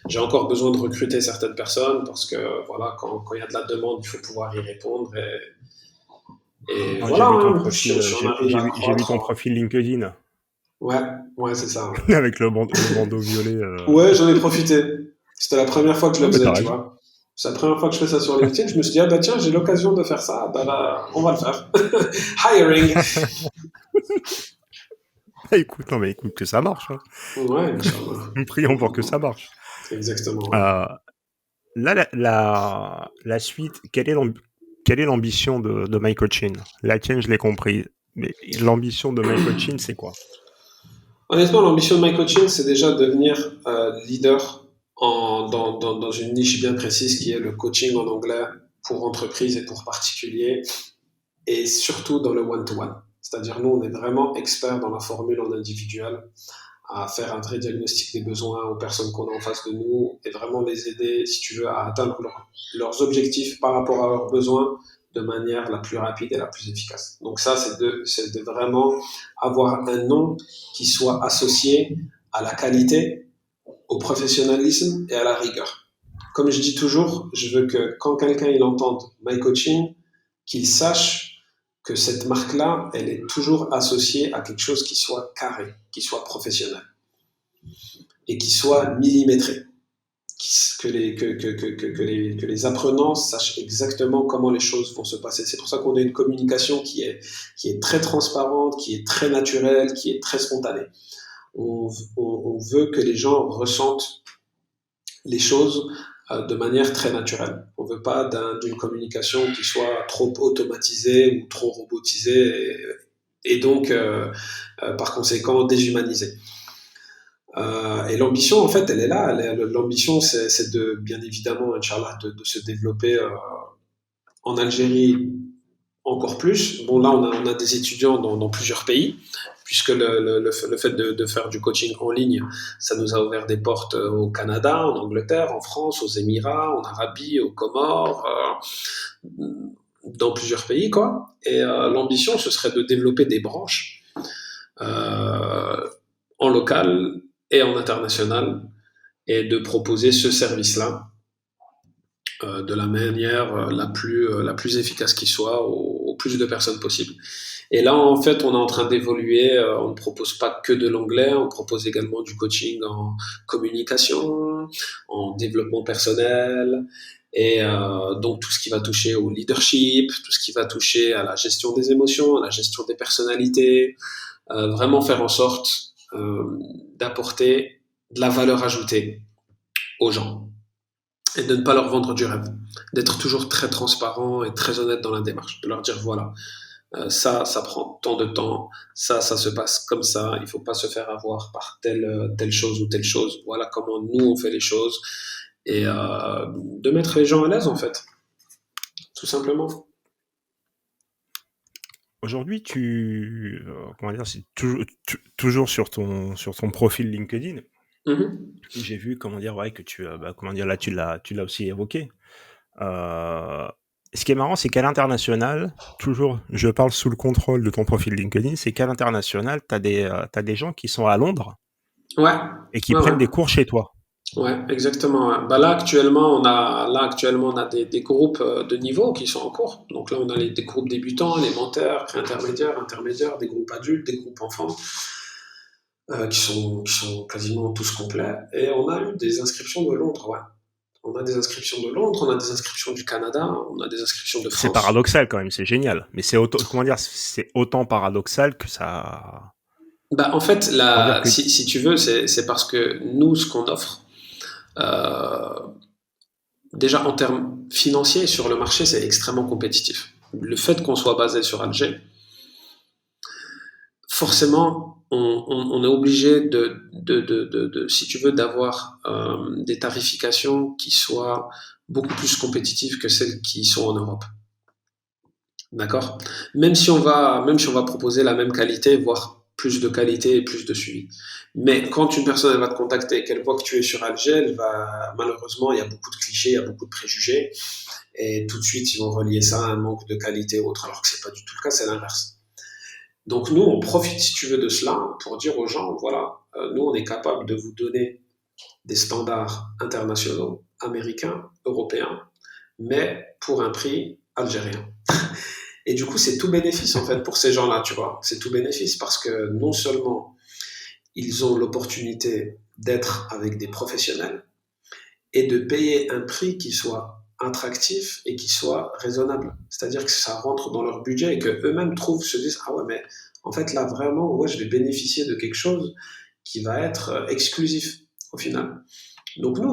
j'ai encore besoin de recruter certaines personnes parce que, voilà, quand il y a de la demande, il faut pouvoir y répondre. Et non, voilà, hein, si on arrive à j'ai vu croître. ton profil LinkedIn Ouais, ouais, c'est ça. Ouais, avec le bandeau violet. ouais, j'en ai profité. C'était la première fois que je Non, le mais faisais, t'as tu raison. vois. C'est la première fois que je fais ça sur LinkedIn. Je me suis dit, ah bah tiens, j'ai l'occasion de faire ça. Bah là, on va le faire. Hiring. Écoute, non, mais écoute, que ça marche, hein. Ouais, Inch'Allah. Prions pour que ça marche. Exactement, ouais. Euh, Là, la suite, quelle est l'ambition de My Coaching? La tienne, je l'ai compris. Mais l'ambition de My Coaching, c'est quoi? Honnêtement, l'ambition de My Coaching, c'est déjà de devenir leader dans une niche bien précise qui est le coaching en anglais pour entreprises et pour particuliers, et surtout dans le one-to-one. C'est-à-dire, nous, on est vraiment experts dans la formule en individuel, à faire un vrai diagnostic des besoins aux personnes qu'on a en face de nous et vraiment les aider, si tu veux, à atteindre leurs objectifs par rapport à leurs besoins de manière la plus rapide et la plus efficace. Donc ça, c'est de vraiment avoir un nom qui soit associé à la qualité, au professionnalisme et à la rigueur. Comme je dis toujours, je veux que quand quelqu'un il entende My Coaching, qu'il sache que cette marque-là, elle est toujours associée à quelque chose qui soit carré, qui soit professionnel et qui soit millimétré. Que les apprenants sachent exactement comment les choses vont se passer. C'est pour ça qu'on a une communication qui est très transparente, qui est très naturelle, qui est très spontanée. On veut que les gens ressentent les choses de manière très naturelle. On ne veut pas d'une communication qui soit trop automatisée ou trop robotisée et donc, par conséquent, déshumanisée. Et l'ambition, en fait, elle est là. L'ambition, c'est de, bien évidemment, Inch'Allah, de se développer en Algérie encore plus. Bon, là, on a des étudiants dans plusieurs pays, puisque le fait de faire du coaching en ligne, ça nous a ouvert des portes au Canada, en Angleterre, en France, aux Émirats, en Arabie, aux Comores, dans plusieurs pays, quoi. Et l'ambition, ce serait de développer des branches euh, en local et en international et de proposer ce service-là de la manière la plus efficace qui soit au plus de personnes possible. Et là, en fait, on est en train d'évoluer. On ne propose pas que de l'anglais, on propose également du coaching en communication, en développement personnel, et donc tout ce qui va toucher au leadership, tout ce qui va toucher à la gestion des émotions, à la gestion des personnalités, vraiment faire en sorte d'apporter de la valeur ajoutée aux gens et de ne pas leur vendre du rêve, d'être toujours très transparent et très honnête dans la démarche, de leur dire voilà, ça prend tant de temps, ça se passe comme ça, il ne faut pas se faire avoir par telle chose ou telle chose, voilà comment nous on fait les choses, et de mettre les gens à l'aise en fait, tout simplement. aujourd'hui, comment dire, c'est toujours sur ton profil LinkedIn. Mhm. J'ai vu, comment dire, ouais, que comment dire, là, tu l'as aussi évoqué. Euh, Ce qui est marrant, c'est qu'à l'international, toujours, je parle sous le contrôle de ton profil LinkedIn, c'est qu'à l'international, t'as des gens qui sont à Londres Ouais, et qui ouais, ouais. prennent des cours chez toi. Ouais, exactement. Ouais. Bah là actuellement on a des groupes de niveau qui sont en cours. Donc là on a des groupes débutants, élémentaires, pré-intermédiaires, intermédiaires, des groupes adultes, des groupes enfants qui sont quasiment tous complets. Et on a eu des inscriptions de Londres. Ouais. On a des inscriptions de Londres, on a des inscriptions du Canada, on a des inscriptions de C'est France. paradoxal quand même, c'est génial. Mais comment dire, c'est autant paradoxal que ça, Bah en fait comment dire que, si tu veux c'est parce que nous ce qu'on offre euh, déjà en termes financiers sur le marché, c'est extrêmement compétitif. Le fait qu'on soit basé sur Alger, forcément, on est obligé si tu veux, d'avoir des tarifications qui soient beaucoup plus compétitives que celles qui sont en Europe. D'accord. Même si on va proposer la même qualité, voire plus de qualité et plus de suivi. Mais quand une personne elle va te contacter et qu'elle voit que tu es sur Alger, elle va, malheureusement, il y a beaucoup de clichés, il y a beaucoup de préjugés, et tout de suite, ils vont relier ça à un manque de qualité ou autre, alors que c'est pas du tout le cas, c'est l'inverse. Donc nous, on profite, si tu veux, de cela pour dire aux gens, voilà, nous, on est capable de vous donner des standards internationaux, américains, européens, mais pour un prix algérien. Et du coup, c'est tout bénéfice, en fait, pour ces gens-là, tu vois. C'est tout bénéfice parce que non seulement ils ont l'opportunité d'être avec des professionnels et de payer un prix qui soit attractif et qui soit raisonnable. C'est-à-dire que ça rentre dans leur budget et qu'eux-mêmes se disent, ah ouais, mais en fait, là, vraiment, ouais, je vais bénéficier de quelque chose qui va être exclusif au final. Donc nous,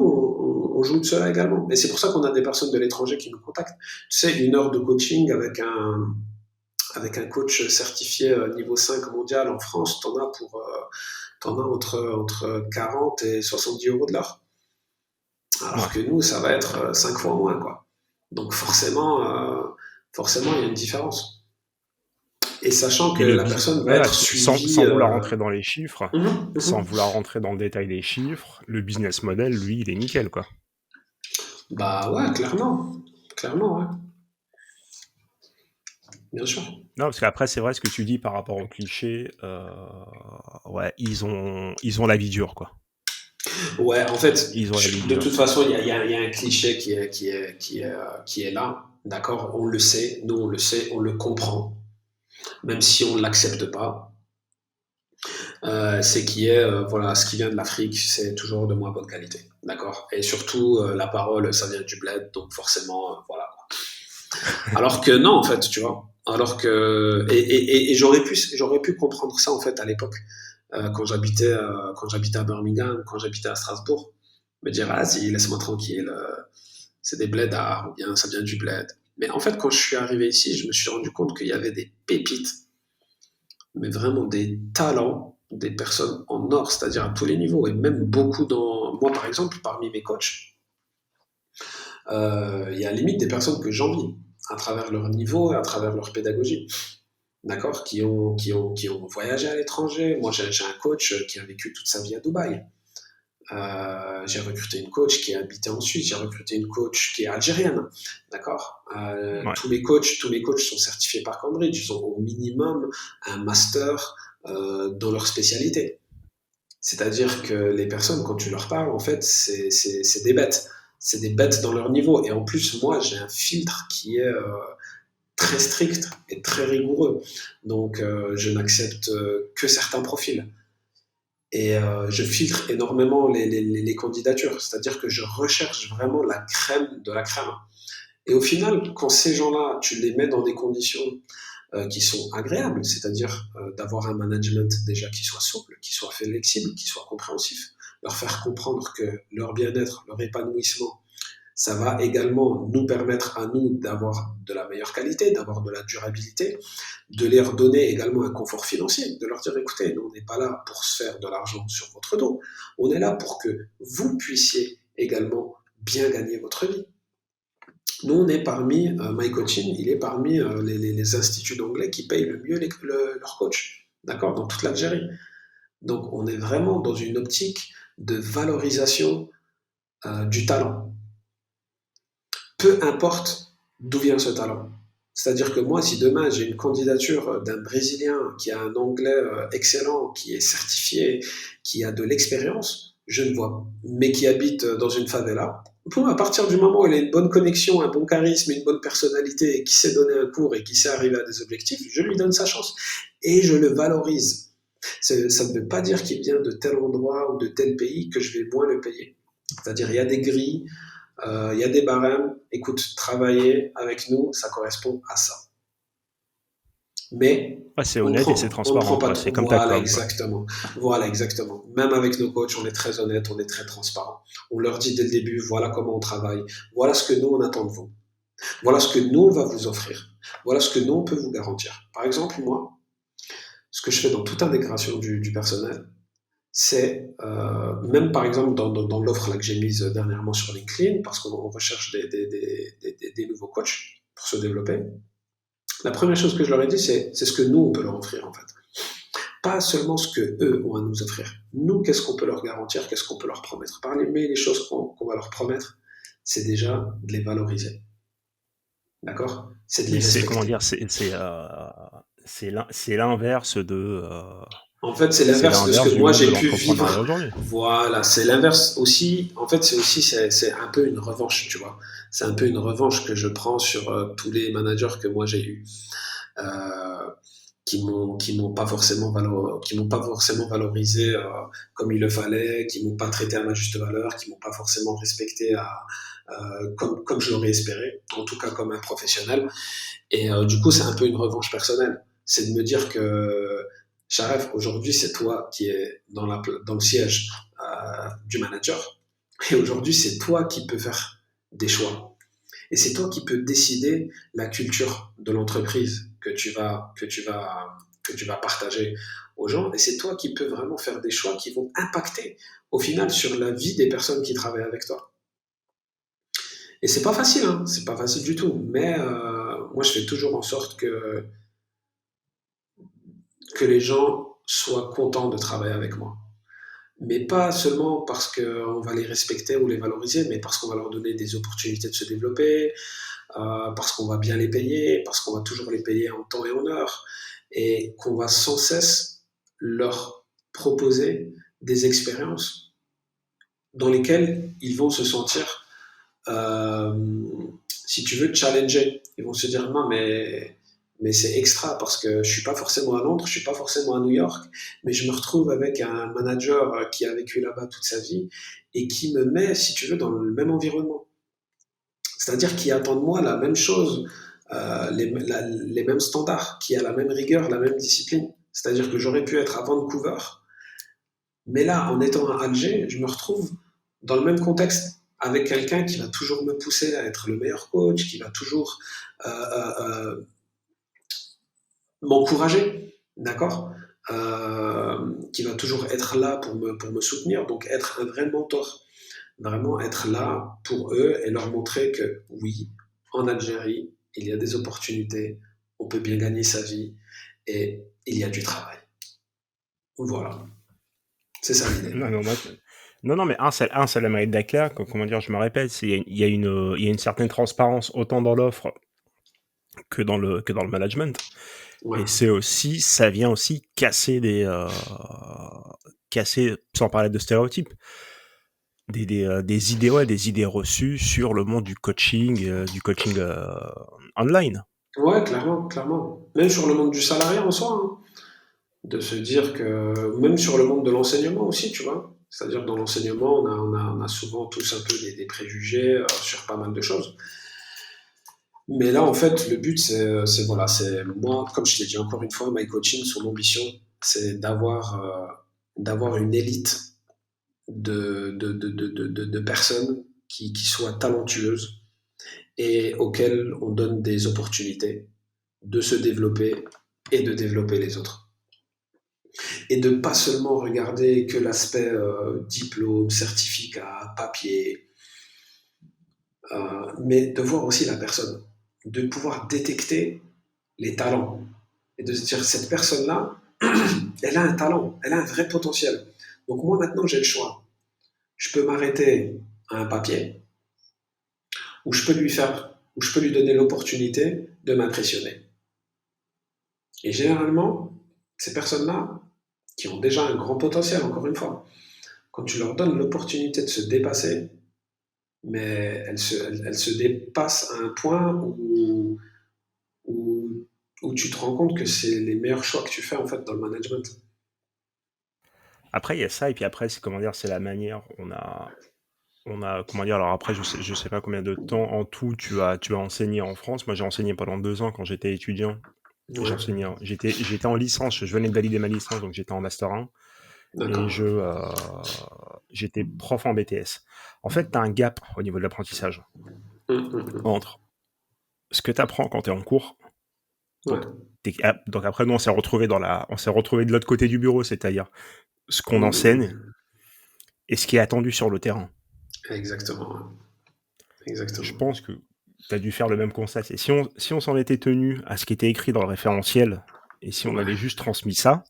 on joue de cela également. Et c'est pour ça qu'on a des personnes de l'étranger qui nous contactent. Tu sais, une heure de coaching avec un coach certifié niveau 5 mondial en France, t'en as entre 40 et 70 euros de l'heure. Alors ouais. que nous, ça va être 5 fois moins, quoi. Donc forcément, il y a une différence. Et sachant que Mais la personne va voilà, être suivie. sans vouloir rentrer dans les chiffres, Mhm, sans mhm. vouloir rentrer dans le détail des chiffres, le business model, lui, il est nickel, quoi. Bah ouais, clairement. Clairement, ouais. Bien sûr. Non, parce qu'après, c'est vrai ce que tu dis par rapport aux clichés, ouais, ils ont la vie dure, quoi. Ouais, en fait, Ils ont la vie de dure. toute façon, il y a un cliché qui est là. D'accord. On le sait, nous on le sait, on le comprend, même si on ne l'accepte pas. C'est voilà, ce qui vient de l'Afrique, c'est toujours de moins bonne qualité. D'accord. Et surtout, la parole, ça vient du bled, donc forcément, voilà. Alors que non, en fait, tu vois. Alors que et j'aurais pu comprendre ça en fait à l'époque quand j'habitais à Birmingham, quand j'habitais à Strasbourg, me dire ah si laisse-moi tranquille, c'est des blédards ou bien ça vient du bled. Mais en fait, quand je suis arrivé ici, je me suis rendu compte qu'il y avait des pépites, mais vraiment des talents, des personnes en or, c'est-à-dire à tous les niveaux, et même beaucoup dans moi par exemple, parmi mes coachs, il y a limite des personnes que j'envie à travers leur niveau et à travers leur pédagogie. D'accord, qui ont voyagé à l'étranger. Moi, j'ai un coach qui a vécu toute sa vie à Dubaï. J'ai recruté une coach qui a habité en Suisse. J'ai recruté une coach qui est algérienne. D'accord. Ouais. Tous mes coachs sont certifiés par Cambridge. Ils ont au minimum un master dans leur spécialité. C'est-à-dire que les personnes, quand tu leur parles, en fait, c'est des bêtes. C'est des bêtes dans leur niveau. Et en plus, moi, j'ai un filtre qui est très strict et très rigoureux. Donc, je n'accepte que certains profils. Et je filtre énormément les candidatures. C'est-à-dire que je recherche vraiment la crème de la crème. Et au final, quand ces gens-là, tu les mets dans des conditions qui sont agréables, c'est-à-dire d'avoir un management déjà qui soit souple, qui soit flexible, qui soit compréhensif, leur faire comprendre que leur bien-être, leur épanouissement, ça va également nous permettre à nous d'avoir de la meilleure qualité, d'avoir de la durabilité, de leur donner également un confort financier, de leur dire écoutez, nous on n'est pas là pour se faire de l'argent sur votre dos, on est là pour que vous puissiez également bien gagner votre vie. Nous, on est parmi, MyCoaching, il est parmi les instituts d'anglais qui payent le mieux leurs coachs, d'accord, dans toute l'Algérie. Donc, on est vraiment dans une optique de valorisation du talent. Peu importe d'où vient ce talent. C'est-à-dire que moi, si demain j'ai une candidature d'un Brésilien qui a un anglais excellent, qui est certifié, qui a de l'expérience, je ne vois, mais qui habite dans une favela, bon, à partir du moment où il a une bonne connexion, un bon charisme, une bonne personnalité, et qui sait donner un cours et qui sait arriver à des objectifs, je lui donne sa chance et je le valorise. Ça ne veut pas dire qu'il vient de tel endroit ou de tel pays que je vais moins le payer. C'est-à-dire il y a des grilles, il y a des barèmes. Écoute, travailler avec nous, ça correspond à ça. Mais Ouais, c'est honnête et c'est on ne prend transparent, pas quoi. trop. C'est comme ta Voilà, com, quoi. exactement. Voilà, exactement. Même avec nos coachs, on est très honnête, on est très transparent. On leur dit dès le début, voilà comment on travaille, voilà ce que nous on attend de vous, voilà ce que nous on va vous offrir, voilà ce que nous on peut vous garantir. Par exemple, moi, ce que je fais dans toute intégration du personnel, c'est même par exemple dans l'offre là que j'ai mise dernièrement sur LinkedIn, parce qu'on recherche des nouveaux coachs pour se développer. La première chose que je leur ai dit, c'est ce que nous on peut leur offrir en fait. Pas seulement ce que eux ont à nous offrir. Nous, qu'est-ce qu'on peut leur garantir, qu'est-ce qu'on peut leur promettre. Parmi les choses qu'on va leur promettre, c'est déjà de les valoriser. D'accord. C'est de les Oui, c'est comment respecter. dire, c'est l'inverse En fait, c'est c'est l'inverse de ce que l'inverse du moi monde de j'ai pu l'entrepreneuriat vivre. aujourd'hui. Voilà, c'est l'inverse aussi. En fait, c'est un peu une revanche, tu vois. C'est un peu une revanche que je prends sur tous les managers que moi j'ai eus, euh, qui m'ont pas forcément valorisé comme il le fallait, qui m'ont pas traité à ma juste valeur, qui m'ont pas forcément respecté comme je l'aurais espéré, en tout cas comme un professionnel. Et du coup, c'est un peu une revanche personnelle. C'est de me dire que, Sharef, aujourd'hui, c'est toi qui es dans le siège du manager. Et aujourd'hui, c'est toi qui peux faire des choix. Et c'est toi qui peux décider la culture de l'entreprise que tu vas partager aux gens. Et c'est toi qui peux vraiment faire des choix qui vont impacter, au final, sur la vie des personnes qui travaillent avec toi. Et c'est pas facile, hein, c'est pas facile du tout. Mais moi, je fais toujours en sorte que les gens soient contents de travailler avec moi. Mais pas seulement parce qu'on va les respecter ou les valoriser, mais parce qu'on va leur donner des opportunités de se développer, parce qu'on va bien les payer, parce qu'on va toujours les payer en temps et en heure, et qu'on va sans cesse leur proposer des expériences dans lesquelles ils vont se sentir, euh, si tu veux, challenger. Ils vont se dire, non, mais c'est extra parce que je suis pas forcément à Londres, je suis pas forcément à New York, mais je me retrouve avec un manager qui a vécu là-bas toute sa vie et qui me met, si tu veux, dans le même environnement. C'est-à-dire qui attend de moi la même chose, les mêmes standards, qui a la même rigueur, la même discipline. C'est-à-dire que j'aurais pu être à Vancouver, mais là, en étant à Alger, je me retrouve dans le même contexte avec quelqu'un qui va toujours me pousser à être le meilleur coach, qui va toujours m'encourager, d'accord, qui va toujours être là pour me soutenir, donc être un vrai mentor, vraiment être là pour eux et leur montrer que oui, en Algérie, il y a des opportunités, on peut bien gagner sa vie et il y a du travail. Voilà, c'est ça l'idée. Non, non, non, non, mais un seul mérite Dakar, comment dire, je me répète, il y a une certaine transparence autant dans l'offre que dans le management. Ouais. Et ça vient aussi casser, sans parler de stéréotypes, des idées, ouais, des idées reçues sur le monde du coaching online. Ouais, clairement, clairement. Même sur le monde du salariat en soi, hein. De se dire que, même sur le monde de l'enseignement aussi, tu vois. C'est-à-dire dans l'enseignement, on a souvent tous un peu des préjugés sur pas mal de choses. Mais là, en fait, le but, voilà, c'est moi, comme je t'ai dit encore une fois, My Coaching, son ambition, c'est d'avoir une élite de personnes qui soient talentueuses et auxquelles on donne des opportunités de se développer et de développer les autres. Et de pas seulement regarder que l'aspect diplôme, certificat, papier. mais de voir aussi la personne, de pouvoir détecter les talents et de se dire cette personne-là, elle a un talent, elle a un vrai potentiel. Donc moi maintenant j'ai le choix. Je peux m'arrêter à un papier ou je peux lui donner l'opportunité de m'impressionner. Et généralement, ces personnes-là, qui ont déjà un grand potentiel, encore une fois, quand tu leur donnes l'opportunité de se dépasser, mais elles se dépassent à un point où, où tu te rends compte que c'est les meilleurs choix que tu fais en fait dans le management. Après, il y a ça, et puis après, c'est comment dire, c'est la manière. Comment dire, alors après, je sais pas combien de temps en tout tu as enseigné en France. Moi, j'ai enseigné pendant 2 ans quand j'étais étudiant. Ouais, J'étais en licence, je venais de valider ma licence, donc j'étais en master 1, et d'accord. j'étais prof en BTS. En fait, tu as un gap au niveau de l'apprentissage entre ce que tu apprends quand tu es en cours. Ouais, Donc après, nous, on s'est retrouvés de l'autre côté du bureau, c'est-à-dire ce qu'on enseigne mm, et ce qui est attendu sur le terrain. exactement. Ouais. Je Exactement. pense que tu as dû faire le même constat. Et si on s'en était tenu à ce qui était écrit dans le référentiel, et si on Ouais. avait juste transmis ça,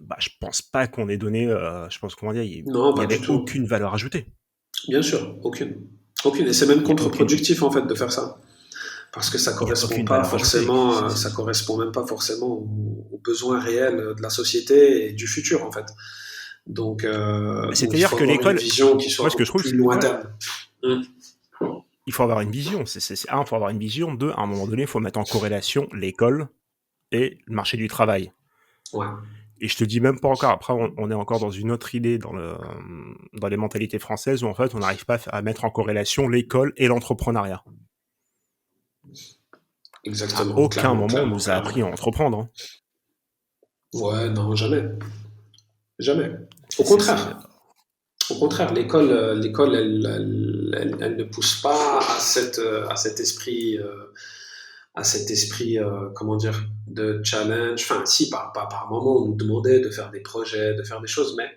bah, je pense pas qu'on ait donné, je pense, comment dire, Non, il y pas du avait tout. aucune valeur ajoutée. Bien sûr, aucune. Aucune. Et c'est même Il y a aucune, contre-productif en fait de faire ça. Parce que ça il y a correspond aucune pas valeur ajoutée. forcément, ça correspond même pas forcément aux besoins réels de la société et du futur en fait. Donc il C'est-à-dire faut que avoir une l'école, vision qui moi, soit ce que je beaucoup trouve, plus c'est, ouais, lointaine. Hum, il faut avoir une vision. Un, il faut avoir une vision. Deux, à un moment donné, il faut mettre en corrélation l'école et le marché du travail. Ouais, Et je te dis même pas encore, après, on est encore dans une autre idée dans les mentalités françaises où en fait, on n'arrive pas à mettre en corrélation l'école et l'entrepreneuriat. À exactement, aucun clairement, moment, on clairement, nous a clairement. appris à entreprendre, hein. Ouais, non, jamais, jamais. Au C'est, c'est, c'est- contraire, au contraire, l'école, elle ne pousse pas à cet esprit. À cet esprit, comment dire, de challenge. Enfin, si, par moment, on nous demandait de faire des projets, de faire des choses, mais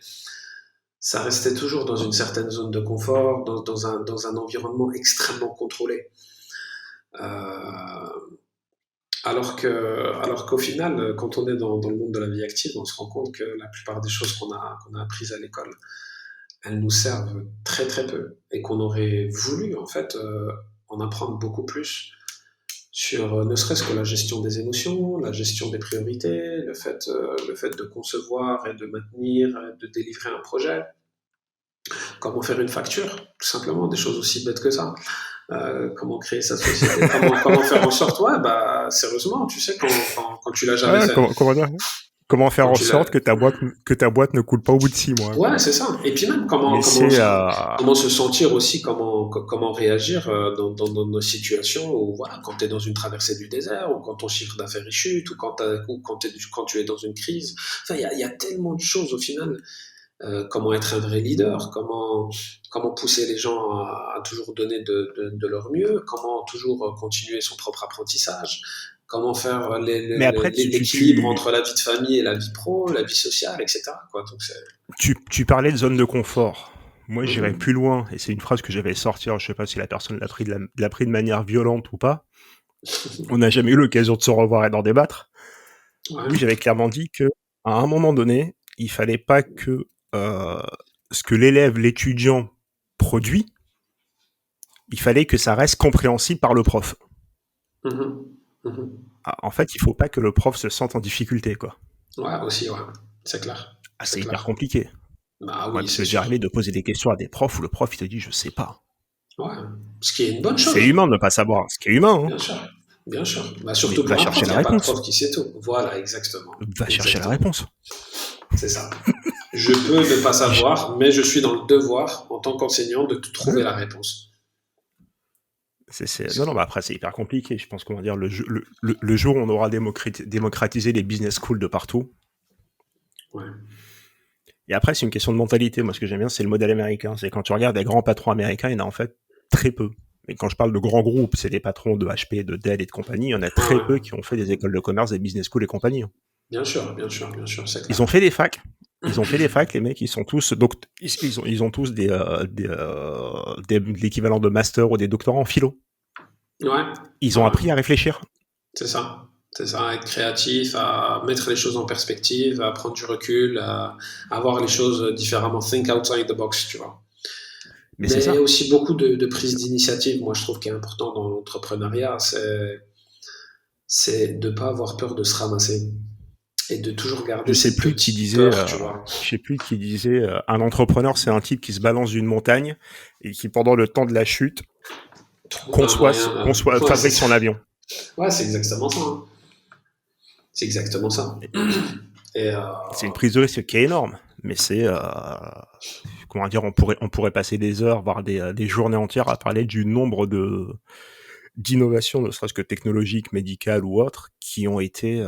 ça restait toujours dans une certaine zone de confort, dans un environnement extrêmement contrôlé. Euh, alors qu'au final, quand on est dans le monde de la vie active, on se rend compte que la plupart des choses qu'on a apprises à l'école, elles nous servent très très peu et qu'on aurait voulu en fait en apprendre beaucoup plus sur ne serait-ce que la gestion des émotions, la gestion des priorités, le fait de concevoir et de maintenir, de délivrer un projet, comment faire une facture, tout simplement, des choses aussi bêtes que ça. Comment créer sa société, comment faire en sorte, ouais, bah, sérieusement, tu sais, quand tu l'as jamais Ah, fait, comment dire, comment faire quand en tu l'as, sorte que ta boîte ne coule pas au bout de 6 mois, ouais, quoi. c'est ça. Et puis même Mais c'est, comment se sentir aussi, comment réagir dans nos situations où voilà, quand tu es dans une traversée du désert ou quand ton chiffre d'affaires est chute ou quand tu es dans une crise. Enfin, il y a tellement de choses au final. Comment être un vrai leader, comment pousser les gens à toujours donner de leur mieux, comment toujours continuer son propre apprentissage, comment faire mais après, l'équilibre entre la vie de famille et la vie pro, la vie sociale, etc. Quoi. Donc c'est, tu parlais de zone de confort. Moi, j'irais Mhm. plus loin, et c'est une phrase que j'avais sortir, je sais pas si la personne l'a pris de manière violente ou pas. On n'a jamais eu l'occasion de se revoir et d'en débattre. Ouais. Oui, j'avais clairement dit que, à un moment donné, il fallait pas que euh, ce que l'élève, l'étudiant produit, il fallait que ça reste compréhensible par le prof. Mhm. Mhm. Ah, en fait, il faut pas que le prof se sente en difficulté, quoi. Ouais, aussi, ouais. C'est clair. Ah, C'est c'est hyper clair. compliqué. Bah Moi, oui, ça c'est m'est déjà sûr. arrivé de poser des questions à des profs où le prof il te dit je sais pas. Ouais. Ce qui est une bonne C'est chose, humain de ne pas savoir, ce qui est humain, hein. bien sûr. Bien sûr. Bah, Mais surtout va pour un chercher prof, il la n'y a pas de réponse. prof qui sait tout. Voilà, exactement. Va chercher la Exactement. réponse. C'est ça. Je peux ne pas savoir, mais je suis dans le devoir, en tant qu'enseignant, de trouver Ouais. la réponse. Non, non, mais après, c'est hyper compliqué. Je pense qu'on va dire le jour où on aura démocratisé les business schools de partout. Ouais. Et après, c'est une question de mentalité. Moi, ce que j'aime bien, c'est le modèle américain. C'est quand tu regardes les grands patrons américains, il y en a en fait très peu. Et quand je parle de grands groupes, c'est les patrons de HP, de Dell et de compagnie. Il y en a Ouais, très peu ouais. qui ont fait des écoles de commerce, des business schools et compagnie. Bien sûr, c'est Ils ont clair. fait des facs, Ils ont fait des facs, les mecs, ils sont tous donc ils ont tous l'équivalent de master ou des doctorats en philo. Ouais, Ils ont ouais, appris à réfléchir. c'est ça. C'est ça, être créatif, à mettre les choses en perspective, à prendre du recul, à voir les choses différemment. Think outside the box, tu vois. Mais c'est Mais ça. aussi beaucoup de prise d'initiative, moi je trouve qui est important dans l'entrepreneuriat, c'est de ne pas avoir peur de se ramasser et de toujours Je garder sais cette plus qui petite disait, peur, tu vois. un entrepreneur, c'est un type qui se balance d'une montagne et qui, pendant le temps de la chute, Trouve un moyen. Ouais, c'est fabrique ça. son avion. Ouais, c'est exactement ça, hein. C'est exactement ça. Et C'est une prise de risque qui est énorme, mais comment dire, on pourrait passer des heures, voire des journées entières à parler du nombre d'innovations, ne serait-ce que technologiques, médicales ou autres, qui ont été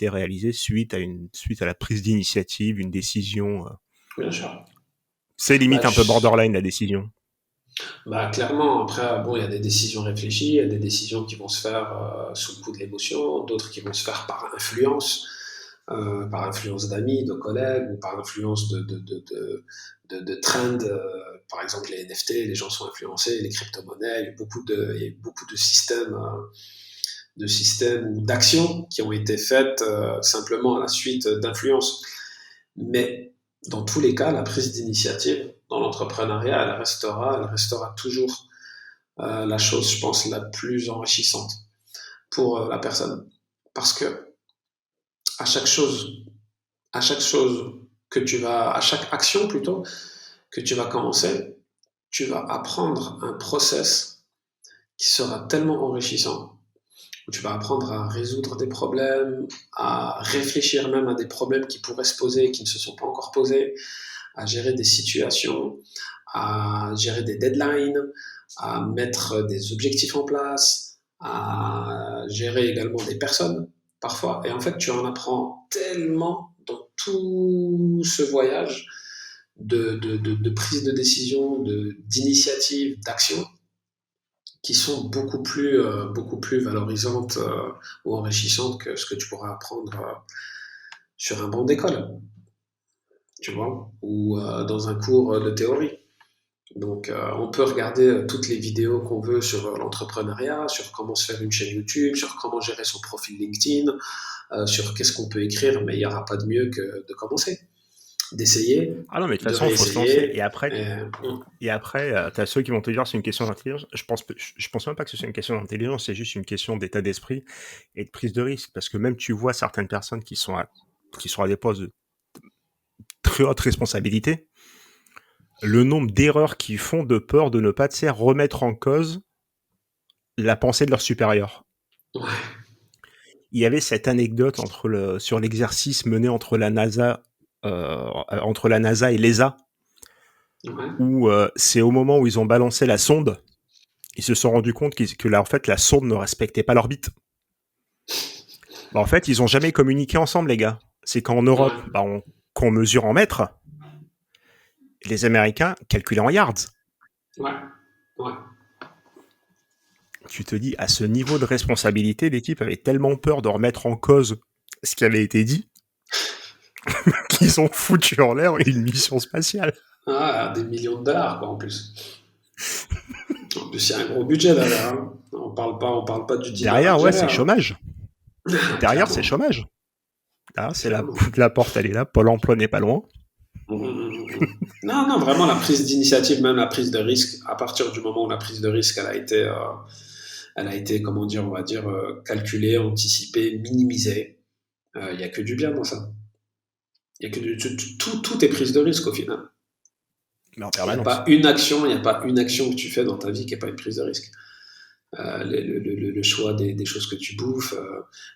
réalisées suite à la prise d'initiative, une décision. bien sûr. C'est Bah, limite un peu borderline la décision. bah, clairement, après, bon, il y a des décisions réfléchies, il y a des décisions qui vont se faire sous le coup de l'émotion, d'autres qui vont se faire par influence d'amis, de collègues, ou par influence de trends. Par exemple, les NFT, les gens sont influencés, les crypto-monnaies, il y a beaucoup de systèmes ou d'actions qui ont été faites simplement à la suite d'influences. Mais dans tous les cas, la prise d'initiative dans l'entrepreneuriat, elle restera toujours la chose, je pense, la plus enrichissante pour la personne. Parce que à chaque chose, à chaque chose à chaque action plutôt, que tu vas commencer, tu vas apprendre un process qui sera tellement enrichissant. Tu vas apprendre à résoudre des problèmes, à réfléchir même à des problèmes qui pourraient se poser et qui ne se sont pas encore posés, à gérer des situations, à gérer des deadlines, à mettre des objectifs en place, à gérer également des personnes parfois. Et en fait, tu en apprends tellement dans tout ce voyage de prise de décision, d'initiative, d'action, qui sont beaucoup plus valorisantes ou enrichissantes que ce que tu pourras apprendre sur un banc d'école, tu vois, ou dans un cours de théorie. Donc, on peut regarder toutes les vidéos qu'on veut sur l'entrepreneuriat, sur comment se faire une chaîne YouTube, sur comment gérer son profil LinkedIn, sur qu'est-ce qu'on peut écrire, mais il n'y aura pas de mieux que de commencer, d'essayer, Ah non, mais de toute de façon, il faut se lancer. réessayer. Et après, t'as ceux qui vont te dire c'est une question d'intelligence. Je pense même pas que ce soit une question d'intelligence, c'est juste une question d'état d'esprit et de prise de risque. Parce que même tu vois certaines personnes qui sont à des postes de très haute responsabilité, le nombre d'erreurs qu'ils font de peur de ne pas remettre en cause la pensée de leur supérieur. Ouais, Il y avait cette anecdote sur l'exercice mené entre la NASA et l'ESA, ouais, où c'est au moment où ils ont balancé la sonde, ils se sont rendus compte que là, en fait, la sonde ne respectait pas l'orbite. Bah, en fait, ils ont jamais communiqué ensemble, les gars. C'est qu'en Europe, ouais, qu'on mesure en mètres, les Américains calculaient en yards. ouais, ouais. Tu te dis, à ce niveau de responsabilité, l'équipe avait tellement peur de remettre en cause ce qui avait été dit qu'ils ont foutu en l'air une mission spatiale. Ah, des millions de dollars, quoi, en plus. En plus, il y a un gros budget derrière, hein. On parle pas du dealer Derrière, ouais, c'est algérien, hein. chômage. Derrière, c'est Clairement, chômage. Là, clairement. la porte, elle est là. Pôle emploi n'est pas loin. Non, non, vraiment la prise d'initiative, même la prise de risque, à partir du moment où la prise de risque, elle a été, comment dire, on va dire, calculée, anticipée, minimisée, il n'y a que du bien dans ça. Il y a que tout est prise de risque au final. Mais en Il n'y a pas permanence. une action, il n'y a pas une action que tu fais dans ta vie qui n'est pas une prise de risque. Le choix des choses que tu bouffes,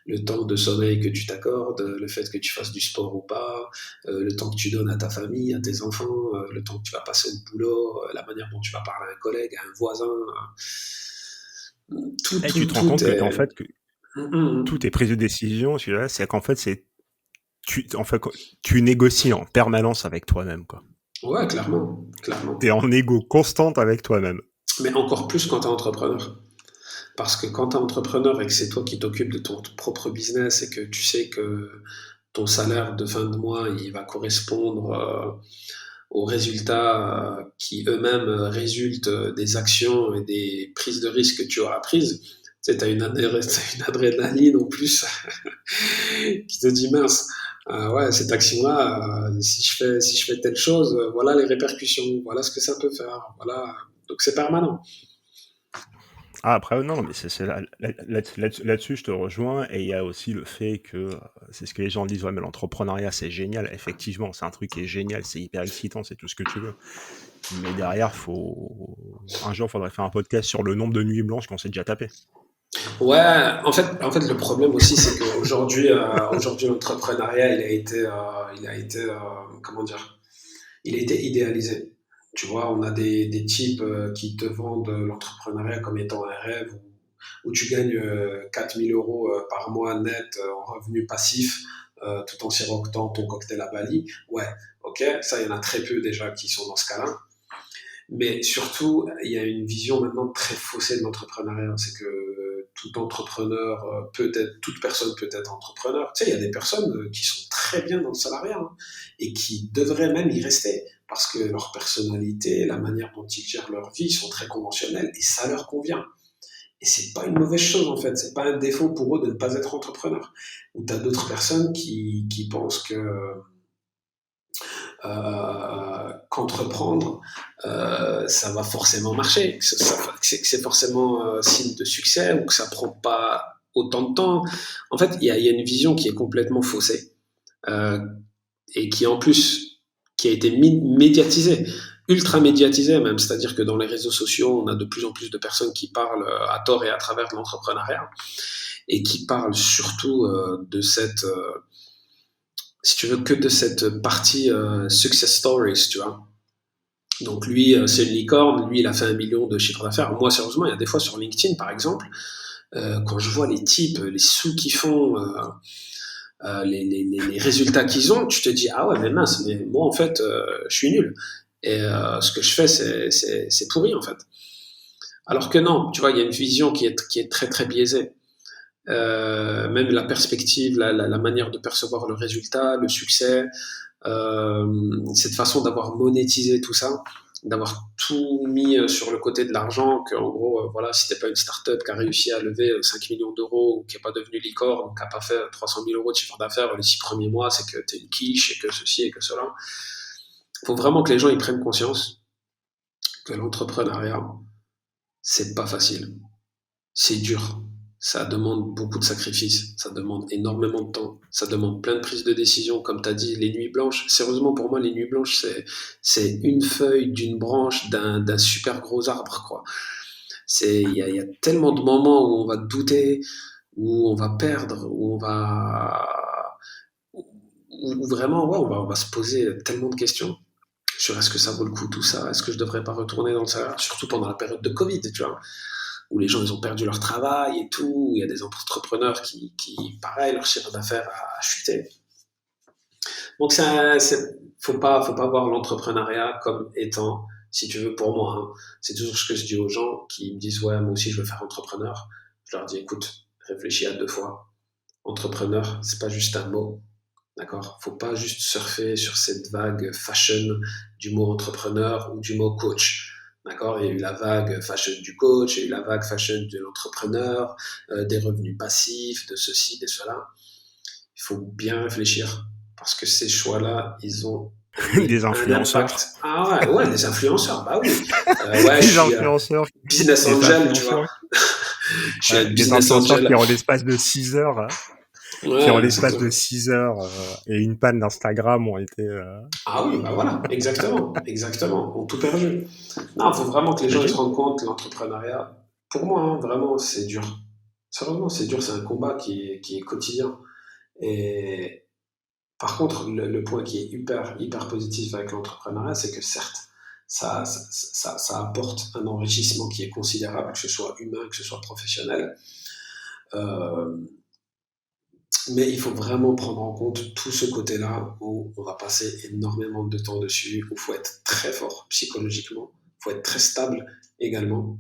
le temps de sommeil que tu t'accordes, le fait que tu fasses du sport ou pas, le temps que tu donnes à ta famille, à tes enfants, le temps que tu vas passer au boulot, la manière dont tu vas parler à un collègue, à un voisin, Et tu te rends tout compte est. que tout est prise de décision. C'est qu'en fait, tu négocies en permanence avec toi-même, quoi. Ouais, clairement, clairement. T'es en égo constante avec toi-même. Mais encore plus quand tu es entrepreneur. Parce que quand tu es entrepreneur et que c'est toi qui t'occupes de ton propre business et que tu sais que ton salaire de fin de mois, il va correspondre aux résultats qui eux-mêmes résultent des actions et des prises de risques que tu auras prises. Tu sais, t'as une adrénaline en plus qui te dit mince, ouais, cette action-là, si je fais telle chose, voilà les répercussions, voilà ce que ça peut faire, voilà. Donc c'est permanent. Ah, après, non, mais là-dessus, je te rejoins. Et il y a aussi le fait que c'est ce que les gens disent, ouais, mais l'entrepreneuriat, c'est génial. Effectivement, c'est un truc qui est génial, c'est hyper excitant, c'est tout ce que tu veux. Mais derrière, un jour, il faudrait faire un podcast sur le nombre de nuits blanches qu'on s'est déjà tapé. Ouais, en fait, le problème aussi, c'est qu'aujourd'hui, aujourd'hui, l'entrepreneuriat, il a été, comment dire, il a été idéalisé. Tu vois, on a des types qui te vendent l'entrepreneuriat comme étant un rêve où tu gagnes 4 000 euros par mois net en revenu passif tout en sirotant ton cocktail à Bali. Ouais, ok, ça, il y en a très peu déjà qui sont dans ce cas-là. Mais surtout, il y a une vision maintenant très faussée de l'entrepreneuriat. C'est que tout entrepreneur peut être, toute personne peut être entrepreneur. Tu sais, il y a des personnes qui sont très bien dans le salariat hein, et qui devraient même y rester parce que leur personnalité, la manière dont ils gèrent leur vie sont très conventionnelles et ça leur convient. Et c'est pas une mauvaise chose en fait, c'est pas un défaut pour eux de ne pas être entrepreneur. Ou tu as d'autres personnes qui pensent que qu'entreprendre, ça va forcément marcher, que c'est forcément signe de succès ou que ça prend pas autant de temps. En fait, il y a une vision qui est complètement faussée euh, et qui en plus qui a été médiatisée, ultra médiatisée même, c'est-à-dire que dans les réseaux sociaux, on a de plus en plus de personnes qui parlent à tort et à travers de l'entrepreneuriat et qui parlent surtout de cette si tu veux, que de cette partie success stories, tu vois. Donc lui, c'est une licorne, lui, il a fait 1 million de chiffre d'affaires. Moi, sérieusement, il y a des fois sur LinkedIn, par exemple, quand je vois les types, les sous qu'ils font, les résultats qu'ils ont, tu te dis, ah ouais, mais mince, mais moi, en fait, je suis nul. Et ce que je fais, c'est pourri, en fait. Alors que non, tu vois, il y a une vision qui est très, très biaisée. Même la perspective, la manière de percevoir le résultat, le succès, cette façon d'avoir monétisé tout ça, d'avoir tout mis sur le côté de l'argent, qu'en gros, voilà, si t'es pas une start-up qui a réussi à lever 5 millions d'euros ou qui n'est pas devenu licorne, qui n'a pas fait 300 000 euros de chiffre d'affaires les 6 premiers mois, c'est que t'es une quiche et que ceci et que cela. Il faut vraiment que les gens ils prennent conscience que l'entrepreneuriat, c'est pas facile. C'est dur. Ça demande beaucoup de sacrifices, ça demande énormément de temps, ça demande plein de prises de décision, comme tu as dit, les nuits blanches. Sérieusement, pour moi, les nuits blanches, c'est une feuille d'une branche d'un super gros arbre, quoi. Il y a tellement de moments où on va douter, où on va perdre, où vraiment, ouais, on va se poser tellement de questions sur est-ce que ça vaut le coup tout ça, est-ce que je devrais pas retourner dans le salaire, surtout pendant la période de Covid, tu vois où les gens ils ont perdu leur travail et tout, où il y a des entrepreneurs pareil, leur chiffre d'affaires a chuté. Donc faut pas voir l'entrepreneuriat comme étant, si tu veux, pour moi, hein, c'est toujours ce que je dis aux gens qui me disent ouais moi aussi je veux faire entrepreneur. Je leur dis écoute, réfléchis à 2 fois. Entrepreneur, c'est pas juste un mot, d'accord. Faut pas juste surfer sur cette vague fashion du mot entrepreneur ou du mot coach. D'accord, il y a eu la vague fashion du coach, il y a eu la vague fashion de l'entrepreneur, des revenus passifs, de ceci, de cela. Il faut bien réfléchir parce que ces choix-là, ils ont Des un influenceurs. impact. Ah ouais, ouais, des influenceurs, bah oui. Ouais, je Des suis influenceurs. business Des angel, tu influenceurs. vois. Je suis un Des business influenceurs qui angel. en l'espace de 6 heures, qui en Ouais, l'espace exactement. de 6 heures et une panne d'Instagram ont été. Ah oui, bah voilà, exactement, exactement, ont tout perdu. Non, il faut vraiment que les gens ils se T'imagines? rendent compte que l'entrepreneuriat, pour moi, hein, vraiment, c'est dur. Sérieusement, c'est dur, c'est un combat qui est quotidien. Et par contre, le point qui est hyper positif avec l'entrepreneuriat, c'est que certes, ça apporte un enrichissement qui est considérable, que ce soit humain, que ce soit professionnel. Euh, mais il faut vraiment prendre en compte tout ce côté-là où on va passer énormément de temps dessus, où il faut être très fort psychologiquement, il faut être très stable également.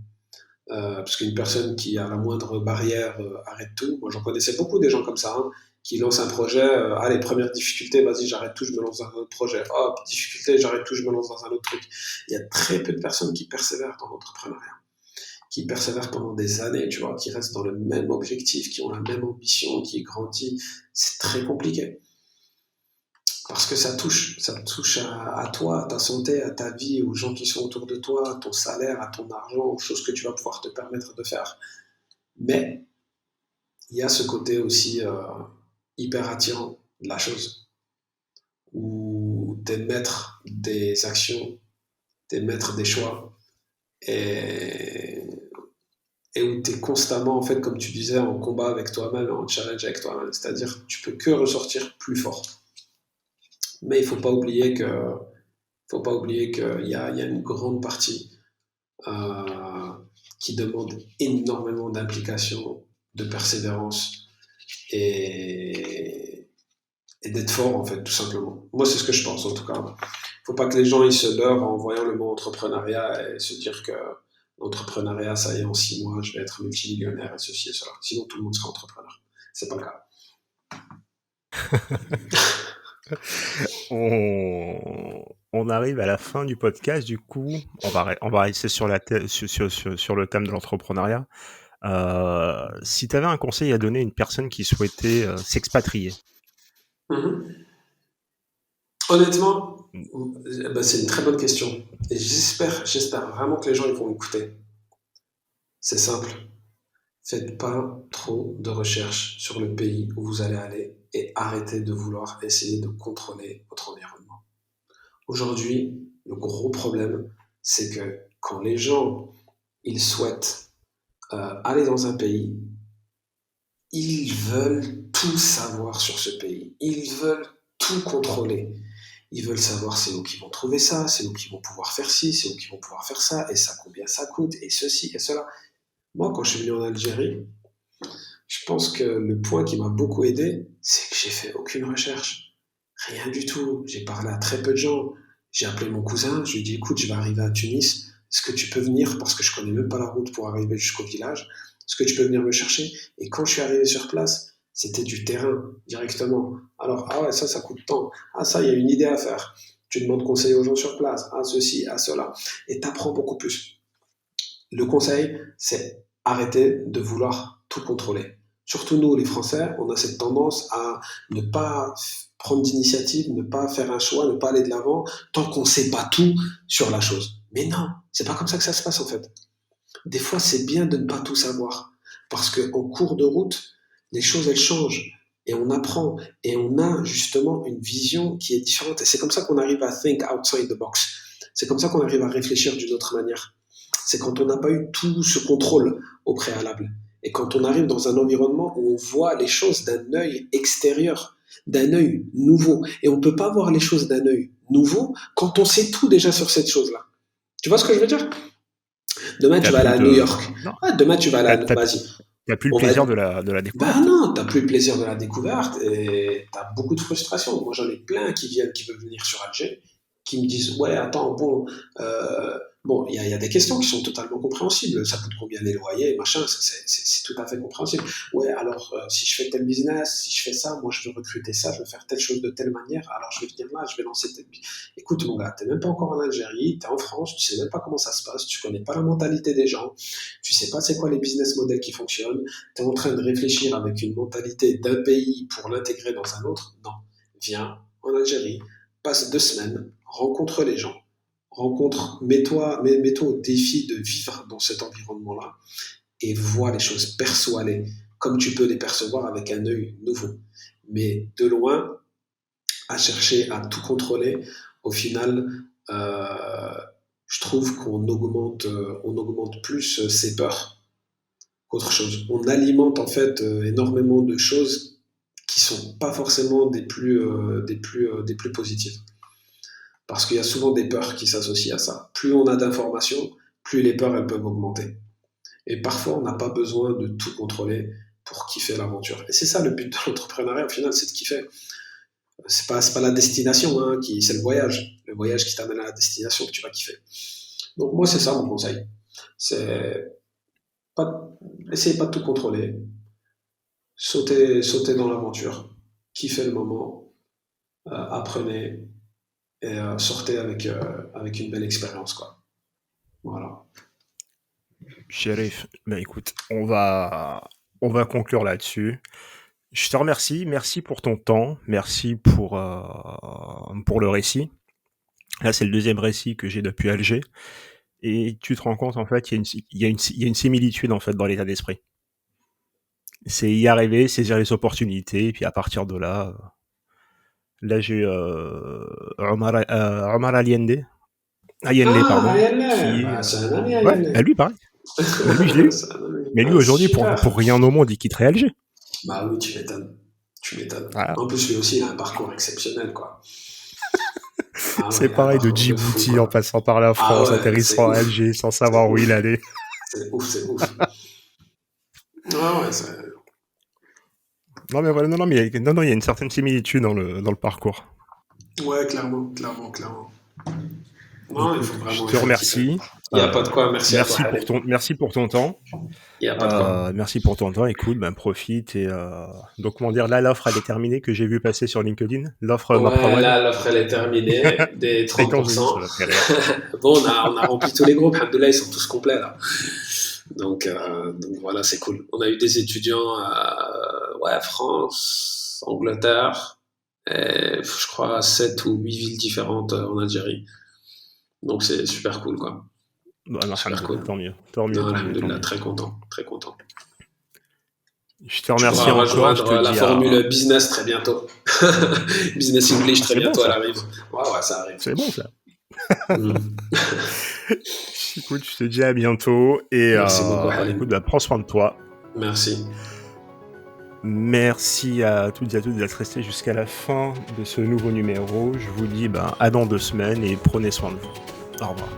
parce qu'une personne qui a la moindre barrière arrête tout. Moi, j'en connaissais beaucoup des gens comme ça, hein, qui lancent un projet. Allez, première difficulté, vas-y, j'arrête tout, je me lance dans un autre projet. Hop, difficulté, j'arrête tout, je me lance dans un autre truc. Il y a très peu de personnes qui persévèrent dans l'entrepreneuriat, qui persévèrent pendant des années, tu vois, qui restent dans le même objectif, qui ont la même ambition, qui grandissent. C'est très compliqué. Parce que ça touche à toi, à ta santé, à ta vie, aux gens qui sont autour de toi, à ton salaire, à ton argent, aux choses que tu vas pouvoir te permettre de faire. Mais il y a ce côté aussi hyper attirant de la chose, où tu es maître des actions, tu es maître des choix, et, et où tu es constamment, en fait, comme tu disais, en combat avec toi-même, en challenge avec toi-même. C'est-à-dire que tu peux que ressortir plus fort. Mais il faut pas oublier qu'il y a une grande partie euh, qui demande énormément d'implication, de persévérance et, et d'être fort, en fait, tout simplement. Moi, c'est ce que je pense, en tout cas. Faut pas que les gens ils se leurrent en voyant le mot entrepreneuriat et se dire que l'entrepreneuriat, ça y est, en 6 mois, je vais être multimillionnaire et ceci et cela. Sinon, tout le monde sera entrepreneur. C'est pas le cas. On arrive à la fin du podcast, du coup, on va rester sur sur le thème de l'entrepreneuriat. Si tu avais un conseil à donner à une personne qui souhaitait s'expatrier. Mhm. Honnêtement, Mm. ben, c'est une très bonne question. Et j'espère vraiment que les gens ils vont écouter. C'est simple. Faites pas trop de recherches sur le pays où vous allez aller et arrêtez de vouloir essayer de contrôler votre environnement. Aujourd'hui, le gros problème, c'est que quand les gens ils souhaitent aller dans un pays, ils veulent tout savoir sur ce pays. Ils veulent tout contrôler. Ils veulent savoir c'est où qu'ils vont trouver ça, c'est où qu'ils vont pouvoir faire ci, c'est où qu'ils vont pouvoir faire ça, et ça combien ça coûte, et ceci et cela. Moi, quand je suis venu en Algérie, je pense que le point qui m'a beaucoup aidé, c'est que j'ai fait aucune recherche. Rien du tout. J'ai parlé à très peu de gens. J'ai appelé mon cousin, je lui ai dit écoute, je vais arriver à Tunis. Est-ce que tu peux venir parce que je connais même pas la route pour arriver jusqu'au village. Est-ce que tu peux venir me chercher? Et quand je suis arrivé sur place, c'était du terrain directement. Alors, ah ouais, ça coûte tant. Ah, ça, il y a une idée à faire. Tu demandes conseil aux gens sur place. Ah, ceci, ah, cela. Et tu apprends beaucoup plus. Le conseil, c'est arrêter de vouloir tout contrôler. Surtout nous, les Français, on a cette tendance à ne pas prendre d'initiative, ne pas faire un choix, ne pas aller de l'avant tant qu'on ne sait pas tout sur la chose. Mais non, c'est pas comme ça que ça se passe en fait. Des fois, c'est bien de ne pas tout savoir parce qu'en cours de route, les choses elles changent et on apprend et on a justement une vision qui est différente. Et c'est comme ça qu'on arrive à think outside the box. C'est comme ça qu'on arrive à réfléchir d'une autre manière. C'est quand on n'a pas eu tout ce contrôle au préalable. Et quand on arrive dans un environnement où on voit les choses d'un œil extérieur, d'un œil nouveau. Et on ne peut pas voir les choses d'un œil nouveau quand on sait tout déjà sur cette chose-là. Tu vois ce que je veux dire? Demain, tu T'as vas aller plus à New de... York. Non, Ah, demain, tu vas aller à... Vas-y. t'as plus le On va... plaisir de la Ben découverte. non, t'as plus le plaisir de la découverte et t'as beaucoup de frustration. Moi, j'en ai plein qui viennent, qui veulent venir sur Alger, qui me disent, ouais, attends, bon, bon, il y a des questions qui sont totalement compréhensibles. Ça coûte combien les loyers, machin, c'est tout à fait compréhensible. Ouais, alors, si je fais tel business, si je fais ça, moi, je veux recruter ça, je veux faire telle chose de telle manière, alors je vais venir là, je vais lancer tel... Écoute, mon gars, t'es même pas encore en Algérie, t'es en France, tu sais même pas comment ça se passe, tu connais pas la mentalité des gens, tu sais pas c'est quoi les business models qui fonctionnent, tu es en train de réfléchir avec une mentalité d'un pays pour l'intégrer dans un autre. Non. Viens en Algérie, passe 2 semaines, rencontre les gens, mets-toi au défi de vivre dans cet environnement-là et vois les choses, perçois-les comme tu peux les percevoir avec un œil nouveau. Mais de loin, à chercher à tout contrôler, au final, je trouve on augmente plus ses peurs qu'autre chose. On alimente en fait énormément de choses qui sont pas forcément des plus positives. Parce qu'il y a souvent des peurs qui s'associent à ça. Plus on a d'informations, plus les peurs elles peuvent augmenter. Et parfois on n'a pas besoin de tout contrôler pour kiffer l'aventure. Et c'est ça le but de l'entrepreneuriat au final, c'est de kiffer. C'est pas la destination, hein, c'est le voyage qui t'amène à la destination que tu vas kiffer. Donc moi c'est ça mon conseil. C'est Essayez pas de tout contrôler. Sautez dans l'aventure. Kiffez le moment. Apprenez et sortez avec une belle expérience, quoi. Voilà. Shérif, bah écoute, on va conclure là-dessus. Je te remercie, merci pour ton temps, merci pour le récit. Là, c'est le deuxième récit que j'ai depuis Alger. Et tu te rends compte, en fait, il y a une similitude, en fait, dans l'état d'esprit. C'est y arriver, saisir les opportunités, et puis à partir de là, là j'ai Omar Allende, Ah, pardon, Ayala! qui est... Bah, c'est un ami, Ouais, Ayala. bah lui, pareil. Bah lui, je l'ai eu. C'est un ami. Mais lui, Ah, aujourd'hui, super. pour rien au monde, il quitterait Alger. Bah oui, tu m'étonnes. Tu m'étonnes. Voilà. En plus, lui aussi, il a un parcours exceptionnel, quoi. Ah ouais, C'est il a un pareil de parcours de fou, Djibouti en quoi. passant par la Ah France, ouais, c'est atterrissant à ouf. Alger sans C'est savoir où il ouf. allait. C'est ouf, c'est ouf. Ah ouais, c'est... Non, mais voilà, non, mais non, il y a une certaine similitude dans le parcours. Ouais, clairement, clairement, clairement. Non, il Écoute, faut je vraiment, il te faut kiffer. remercie. Il n'y a pas de quoi, merci à toi, Halim. Merci pour ton temps. Il n'y a pas de quoi. Merci pour ton temps. Écoute, ben profite et donc comment dire, là l'offre elle est terminée que j'ai vu passer sur LinkedIn. L'offre Ouais, MaPrimeWeb. là, l'offre, elle est terminée, des Et quand j'ai vu, 30%. ça m'a fait rire. Bon, on a rempli tous les groupes, Alhamdoulilah, ils sont tous complets, là. Donc voilà, c'est cool. On a eu des étudiants ouais, France, Angleterre, et je crois 7 ou 8 villes différentes en Algérie. Donc c'est super cool, quoi. Bon, Super alhamdoulilah, cool. tant mieux, tant mieux, Non, tant mieux, tant alhamdoulilah, mieux. très content, très content. Je te Tu remercie pourras encore. Je te rejoindre la dis à. formule business très bientôt. Business English Ah, très c'est bon bientôt, elle ça. arrive. Ouais, ouais, ça arrive. C'est bon ça. Mm. Écoute, je te dis à bientôt et Merci beaucoup, écoute, Halim. bah, prends soin de toi. Merci. Merci à toutes et à tous d'être restés jusqu'à la fin de ce nouveau numéro. Je vous dis à dans 2 semaines et prenez soin de vous. Au revoir.